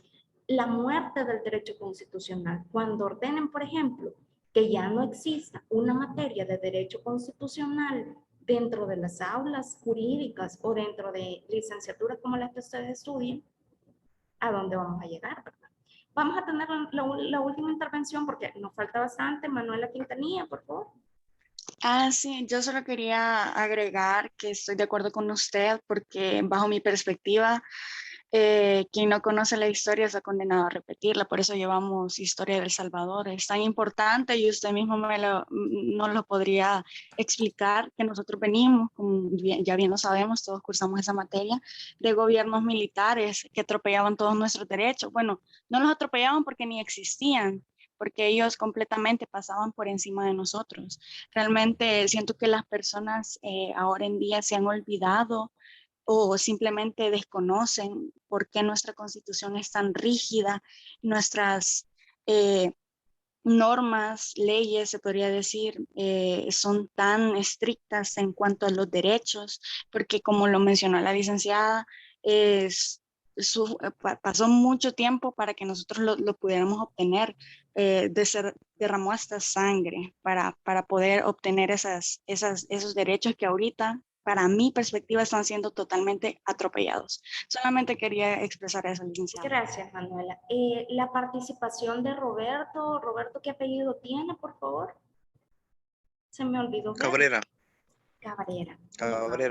la muerte del derecho constitucional, cuando ordenen, por ejemplo, que ya no exista una materia de derecho constitucional dentro de las aulas jurídicas o dentro de licenciaturas como las que ustedes estudian, ¿a dónde vamos a llegar, verdad? Vamos a tener la última intervención porque nos falta bastante. Manuela Quintanilla, por favor. Sí, yo solo quería agregar que estoy de acuerdo con usted porque bajo mi perspectiva, quien no conoce la historia está condenado a repetirla, por eso llevamos Historia de El Salvador. Es tan importante y usted mismo no lo podría explicar que nosotros venimos, como ya bien lo sabemos, todos cursamos esa materia, de gobiernos militares que atropellaban todos nuestros derechos. Bueno, no los atropellaban porque ni existían, porque ellos completamente pasaban por encima de nosotros. Realmente siento que las personas ahora en día se han olvidado o simplemente desconocen por qué nuestra Constitución es tan rígida, nuestras normas, leyes, se podría decir, son tan estrictas en cuanto a los derechos, porque como lo mencionó la licenciada, pasó mucho tiempo para que nosotros lo pudiéramos obtener, derramó hasta sangre para poder obtener esos derechos que ahorita, para mi perspectiva, están siendo totalmente atropellados. Solamente quería expresar eso, licenciada. Gracias, Manuela. La participación de Roberto. Roberto, ¿qué apellido tiene, por favor? Se me olvidó. Cabrera. Cabrera.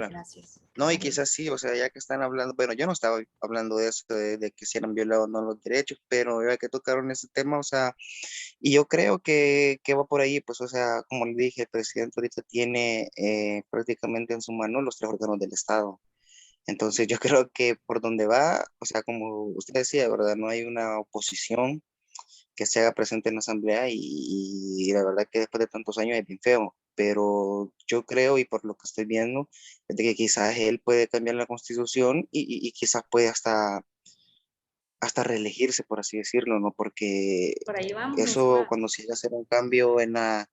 Gracias. No, y quizás sí, o sea, ya que están hablando, bueno, yo no estaba hablando de eso, de que si eran violados o no los derechos, pero ya que tocaron ese tema, o sea, y yo creo que va por ahí, pues, o sea, como le dije, el presidente ahorita tiene prácticamente en su mano los tres órganos del Estado. Entonces yo creo que por donde va, o sea, como usted decía, ¿verdad? No hay una oposición que se haga presente en la asamblea y la verdad que después de tantos años es bien feo, pero yo creo y por lo que estoy viendo es de que quizás él puede cambiar la constitución y quizás puede hasta reelegirse, por así decirlo, ¿no? Porque Por ahí vamos, eso cuando se iba a hacer un cambio en la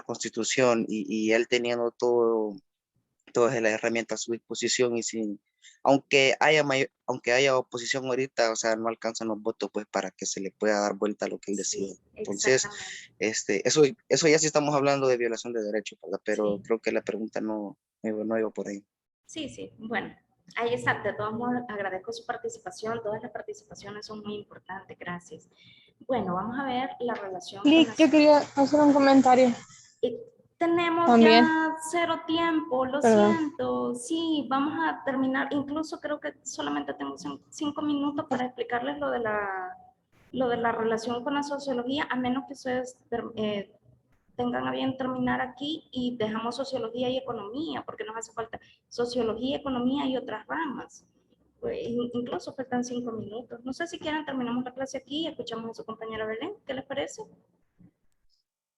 constitución y él teniendo todas las herramientas a su disposición y sin, aunque haya oposición ahorita, o sea, no alcanzan los votos pues para que se le pueda dar vuelta a lo que él decide. Sí, Entonces, eso ya sí estamos hablando de violación de derechos, ¿verdad? Pero sí. creo que la pregunta no iba por ahí. Sí, bueno, ahí está. De todos modos, agradezco su participación. Todas las participaciones son muy importantes. Gracias. Bueno, vamos a ver la relación. Yo quería hacer un comentario. Tenemos ¿También? ya cero tiempo, lo siento. Sí, vamos a terminar. Incluso creo que solamente tengo 5 minutos para explicarles lo de la relación con la sociología, a menos que ustedes tengan a bien terminar aquí y dejamos sociología y economía, porque nos hace falta sociología, economía y otras ramas. Incluso faltan 5 minutos. No sé si quieren terminamos la clase aquí y escuchamos a su compañera Belén. ¿Qué les parece?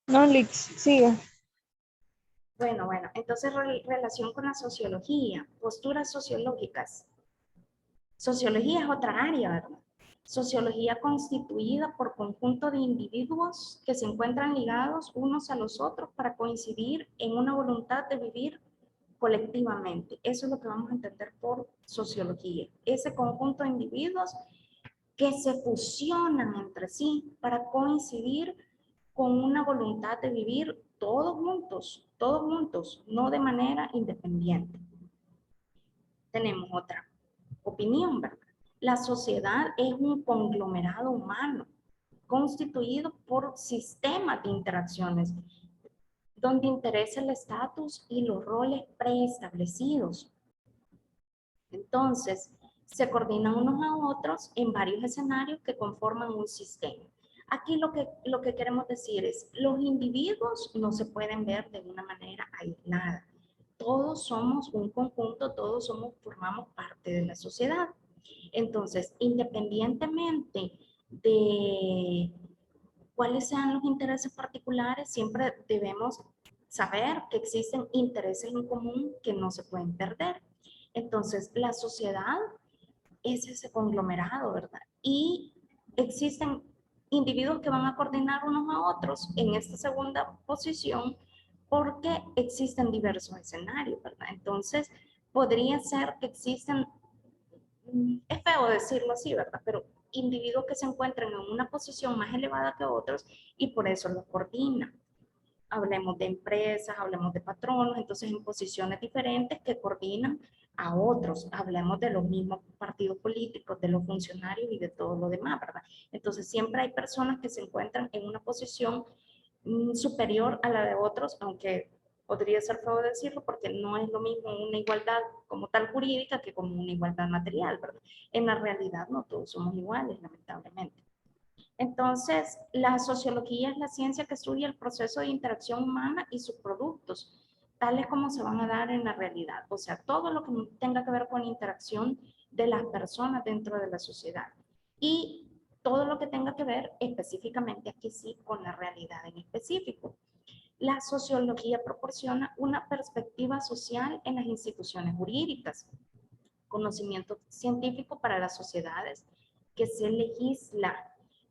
No, Lix, sigue. Bueno, entonces relación con la sociología, posturas sociológicas. Sociología es otra área, ¿verdad? Sociología constituida por conjunto de individuos que se encuentran ligados unos a los otros para coincidir en una voluntad de vivir colectivamente. Eso es lo que vamos a entender por sociología. Ese conjunto de individuos que se fusionan entre sí para coincidir con una voluntad de vivir todos juntos, no de manera independiente. Tenemos otra opinión, ¿verdad? La sociedad es un conglomerado humano constituido por sistemas de interacciones donde interesa el estatus y los roles preestablecidos. Entonces, se coordinan unos a otros en varios escenarios que conforman un sistema. Aquí lo que queremos decir es, los individuos no se pueden ver de una manera aislada. Todos somos un conjunto, formamos parte de la sociedad. Entonces, independientemente de cuáles sean los intereses particulares, siempre debemos saber que existen intereses en común que no se pueden perder. Entonces, la sociedad es ese conglomerado, ¿verdad? Y existen individuos que van a coordinar unos a otros en esta segunda posición porque existen diversos escenarios, ¿verdad? Entonces, podría ser que existen, es feo decirlo así, ¿verdad? Pero individuos que se encuentran en una posición más elevada que otros y por eso los coordinan. Hablemos de empresas, hablemos de patronos, entonces en posiciones diferentes que coordinan a otros. Hablemos de los mismos partidos políticos, de los funcionarios y de todo lo demás, ¿verdad? Entonces siempre hay personas que se encuentran en una posición superior a la de otros, aunque podría ser feo decirlo porque no es lo mismo una igualdad como tal jurídica que como una igualdad material, ¿verdad? En la realidad no todos somos iguales, lamentablemente. Entonces, la sociología es la ciencia que estudia el proceso de interacción humana y sus productos, tales como se van a dar en la realidad. O sea, todo lo que tenga que ver con la interacción de las personas dentro de la sociedad. Y todo lo que tenga que ver específicamente aquí sí con la realidad en específico. La sociología proporciona una perspectiva social en las instituciones jurídicas, conocimiento científico para las sociedades que se legisla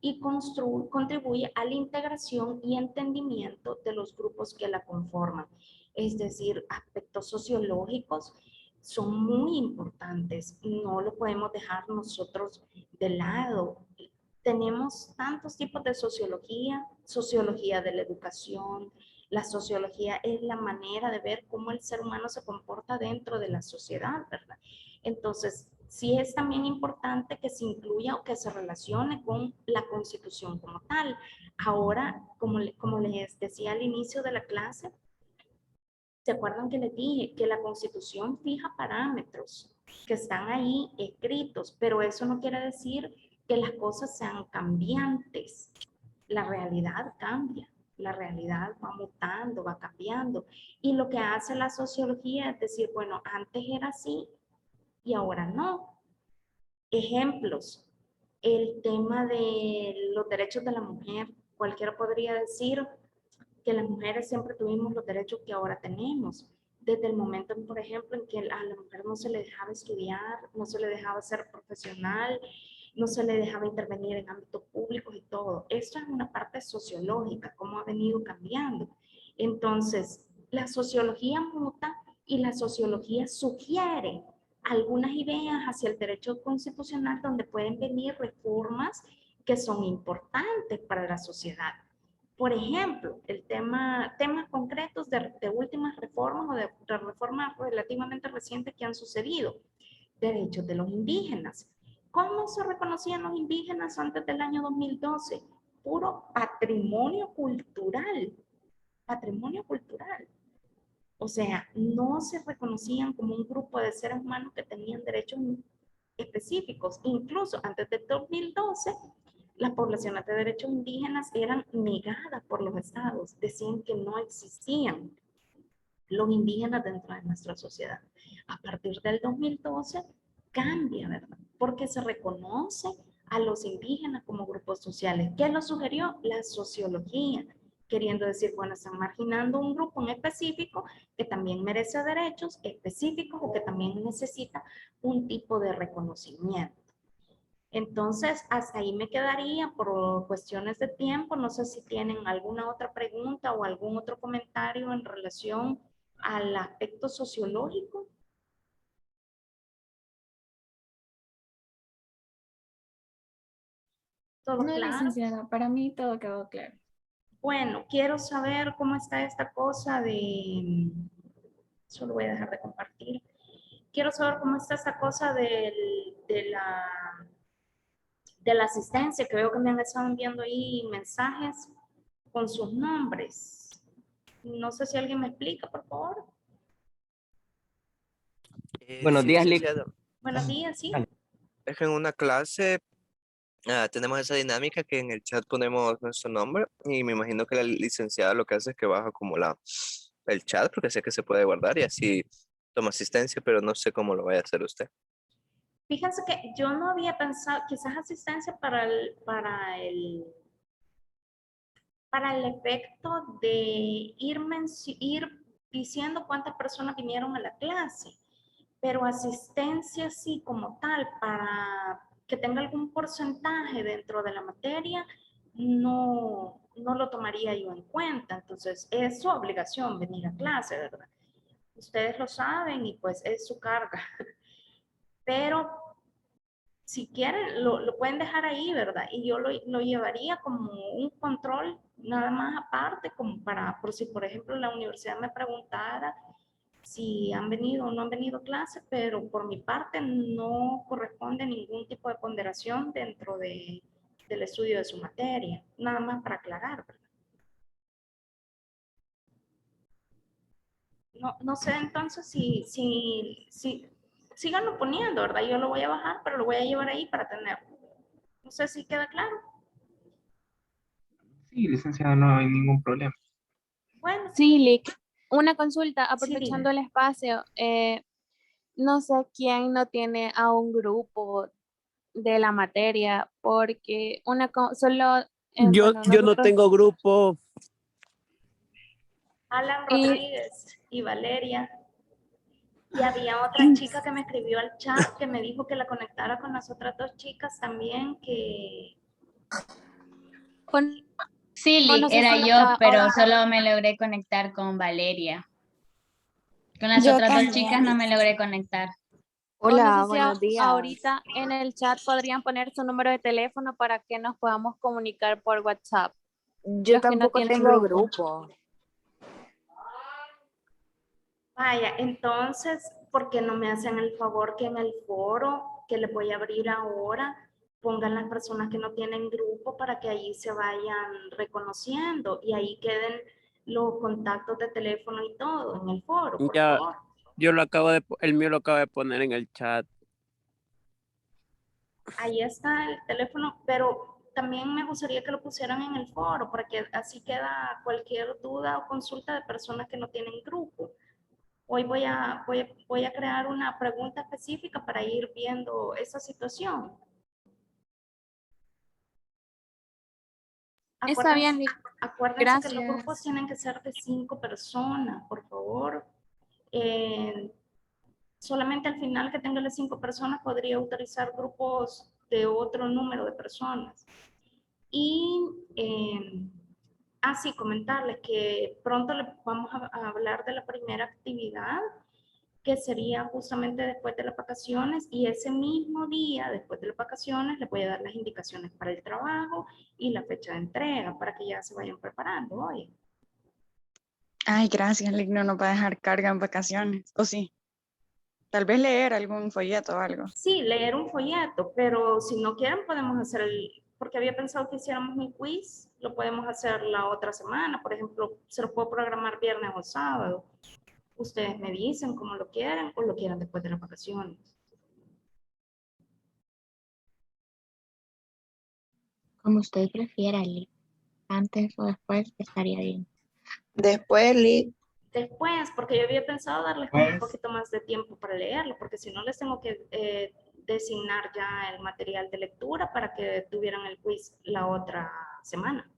y contribuye a la integración y entendimiento de los grupos que la conforman. Es decir, aspectos sociológicos son muy importantes, no lo podemos dejar nosotros de lado. Tenemos tantos tipos de sociología, sociología de la educación, la sociología es la manera de ver cómo el ser humano se comporta dentro de la sociedad, ¿verdad? Entonces, sí es también importante que se incluya o que se relacione con la Constitución como tal. Ahora, como les decía al inicio de la clase, ¿se acuerdan que les dije que la Constitución fija parámetros que están ahí escritos, pero eso no quiere decir que las cosas sean cambiantes? La realidad cambia, la realidad va mutando, va cambiando. Y lo que hace la sociología es decir, bueno, antes era así y ahora no. Ejemplos, el tema de los derechos de la mujer. Cualquiera podría decir que las mujeres siempre tuvimos los derechos que ahora tenemos. Desde el momento, por ejemplo, en que a la mujer no se le dejaba estudiar, no se le dejaba ser profesional, no se le dejaba intervenir en ámbitos públicos y todo. Esto es una parte sociológica, cómo ha venido cambiando. Entonces, la sociología muta y la sociología sugiere algunas ideas hacia el derecho constitucional donde pueden venir reformas que son importantes para la sociedad. Por ejemplo, temas concretos de últimas reformas o de reformas relativamente recientes que han sucedido. Derechos de los indígenas. ¿Cómo se reconocían los indígenas antes del año 2012? Puro patrimonio cultural. Patrimonio cultural. O sea, no se reconocían como un grupo de seres humanos que tenían derechos específicos. Incluso antes del 2012, las poblaciones de derechos indígenas eran negadas por los estados. Decían que no existían los indígenas dentro de nuestra sociedad. A partir del 2012, cambia, ¿verdad? Porque se reconoce a los indígenas como grupos sociales. ¿Qué lo sugirió? La sociología, queriendo decir, bueno, están marginando un grupo en específico que también merece derechos específicos o que también necesita un tipo de reconocimiento. Entonces, hasta ahí me quedaría por cuestiones de tiempo. No sé si tienen alguna otra pregunta o algún otro comentario en relación al aspecto sociológico. ¿Todo No, claro? licenciada, para mí todo quedó claro. Bueno, quiero saber cómo está esta cosa de... Solo voy a dejar de compartir. Quiero saber cómo está esta cosa de la asistencia, que veo que me han estado enviando ahí mensajes con sus nombres. No sé si alguien me explica, por favor. Buenos Sí, días, Lick. licenciada. Buenos días, sí. Es que en una clase tenemos esa dinámica que en el chat ponemos nuestro nombre y me imagino que la licenciada lo que hace es que baja como el chat porque sé que se puede guardar y así toma asistencia, pero no sé cómo lo vaya a hacer usted. Fíjense que yo no había pensado, quizás asistencia para el efecto de ir diciendo cuántas personas vinieron a la clase, pero asistencia sí como tal, para que tenga algún porcentaje dentro de la materia, no lo tomaría yo en cuenta. Entonces, es su obligación venir a clase, ¿verdad? Ustedes lo saben y pues es su carga. Pero si quieren, lo pueden dejar ahí, ¿verdad? Y yo lo llevaría como un control nada más aparte, como por si, por ejemplo, la universidad me preguntara si han venido o no han venido a clase, pero por mi parte no corresponde ningún tipo de ponderación dentro del estudio de su materia. Nada más para aclarar, ¿verdad? No sé entonces si síganlo poniendo, ¿verdad? Yo lo voy a bajar, pero lo voy a llevar ahí para tenerlo. No sé si queda claro. Sí, licenciada, no hay ningún problema. Bueno, Sí, Lick, una consulta, sí, aprovechando diga. el espacio. No sé quién no tiene a un grupo de la materia, porque solo, bueno, Yo no nosotros, tengo grupo. Alan y Rodríguez y Valeria. Y había otra chica que me escribió al chat que me dijo que la conectara con las otras dos chicas también que... con Sí, Lick, no sé era si yo, pero ahorita, solo me logré conectar con Valeria. Con las Yo otras dos chicas no también. me logré conectar. o no sé Hola, si buenos días. ahorita en el chat podrían poner su número de teléfono para que nos podamos comunicar por WhatsApp, Yo los que no tampoco tienen tengo grupo. grupo. Vaya, entonces, ¿por qué no me hacen el favor que en el foro que les voy a abrir ahora pongan las personas que no tienen grupo para que ahí se vayan reconociendo y ahí queden los contactos de teléfono y todo en el foro, por Ya, favor? el mío lo acabo de poner en el chat. Ahí está el teléfono, pero también me gustaría que lo pusieran en el foro para que así queda cualquier duda o consulta de personas que no tienen grupo. Hoy voy a crear una pregunta específica para ir viendo esa situación. Está bien, Lick. Acuérdense que los Gracias. grupos tienen que ser de 5 personas, por favor. Solamente al final que tenga las 5 personas podría utilizar grupos de otro número de personas. Y así comentarles que pronto vamos a hablar de la primera actividad, que sería justamente después de las vacaciones, y ese mismo día, después de las vacaciones, les voy a dar las indicaciones para el trabajo y la fecha de entrega para que ya se vayan preparando hoy. Ay, gracias, Lick, no nos va a dejar carga en vacaciones. ¿O sí? Tal vez leer algún folleto o algo. Sí, leer un folleto, pero si no quieren podemos hacer porque había pensado que hiciéramos un quiz, lo podemos hacer la otra semana, por ejemplo, se lo puedo programar viernes o sábado. Ustedes me dicen cómo lo quieren o lo quieren después de las vacaciones. Como usted prefiera, Lick. Antes o después estaría bien. Después, Lick. Después, porque yo había pensado darles como un Pues, poquito más de tiempo para leerlo, porque si no les tengo que designar ya el material de lectura para que tuvieran el quiz la otra semana.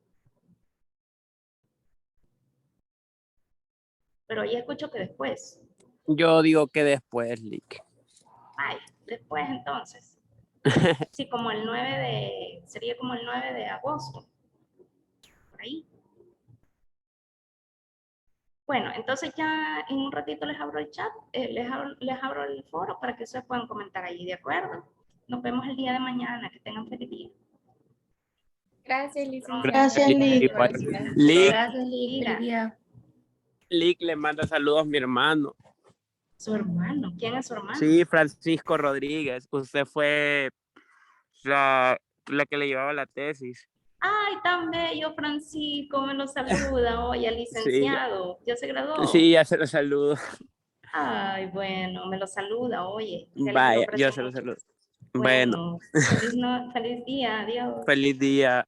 Pero ya escucho que después. Yo digo que después, Lick. Ay, después entonces. Sí, como el 9 de, sería como el 9 de agosto. Por ahí. Bueno, entonces ya en un ratito les abro el chat, les abro el foro para que ustedes puedan comentar ahí, ¿de acuerdo? Nos vemos el día de mañana, que tengan feliz día. Gracias, licenciada. Gracias, Lick. Igual. Gracias. Lick, Gracias, Lick. Feliz día. Lick le manda saludos a mi hermano. Su hermano, ¿quién es su hermano? Sí, Francisco Rodríguez. Usted fue la que le llevaba la tesis. Ay, tan bello, Francisco, me lo saluda. Oye, licenciado, ¿ya se graduó? Sí, ya se lo saludo. Ay, bueno, me lo saluda, oye. que le Vaya, aprecio yo se lo mucho. saludo. Bueno, feliz día, adiós. Feliz día.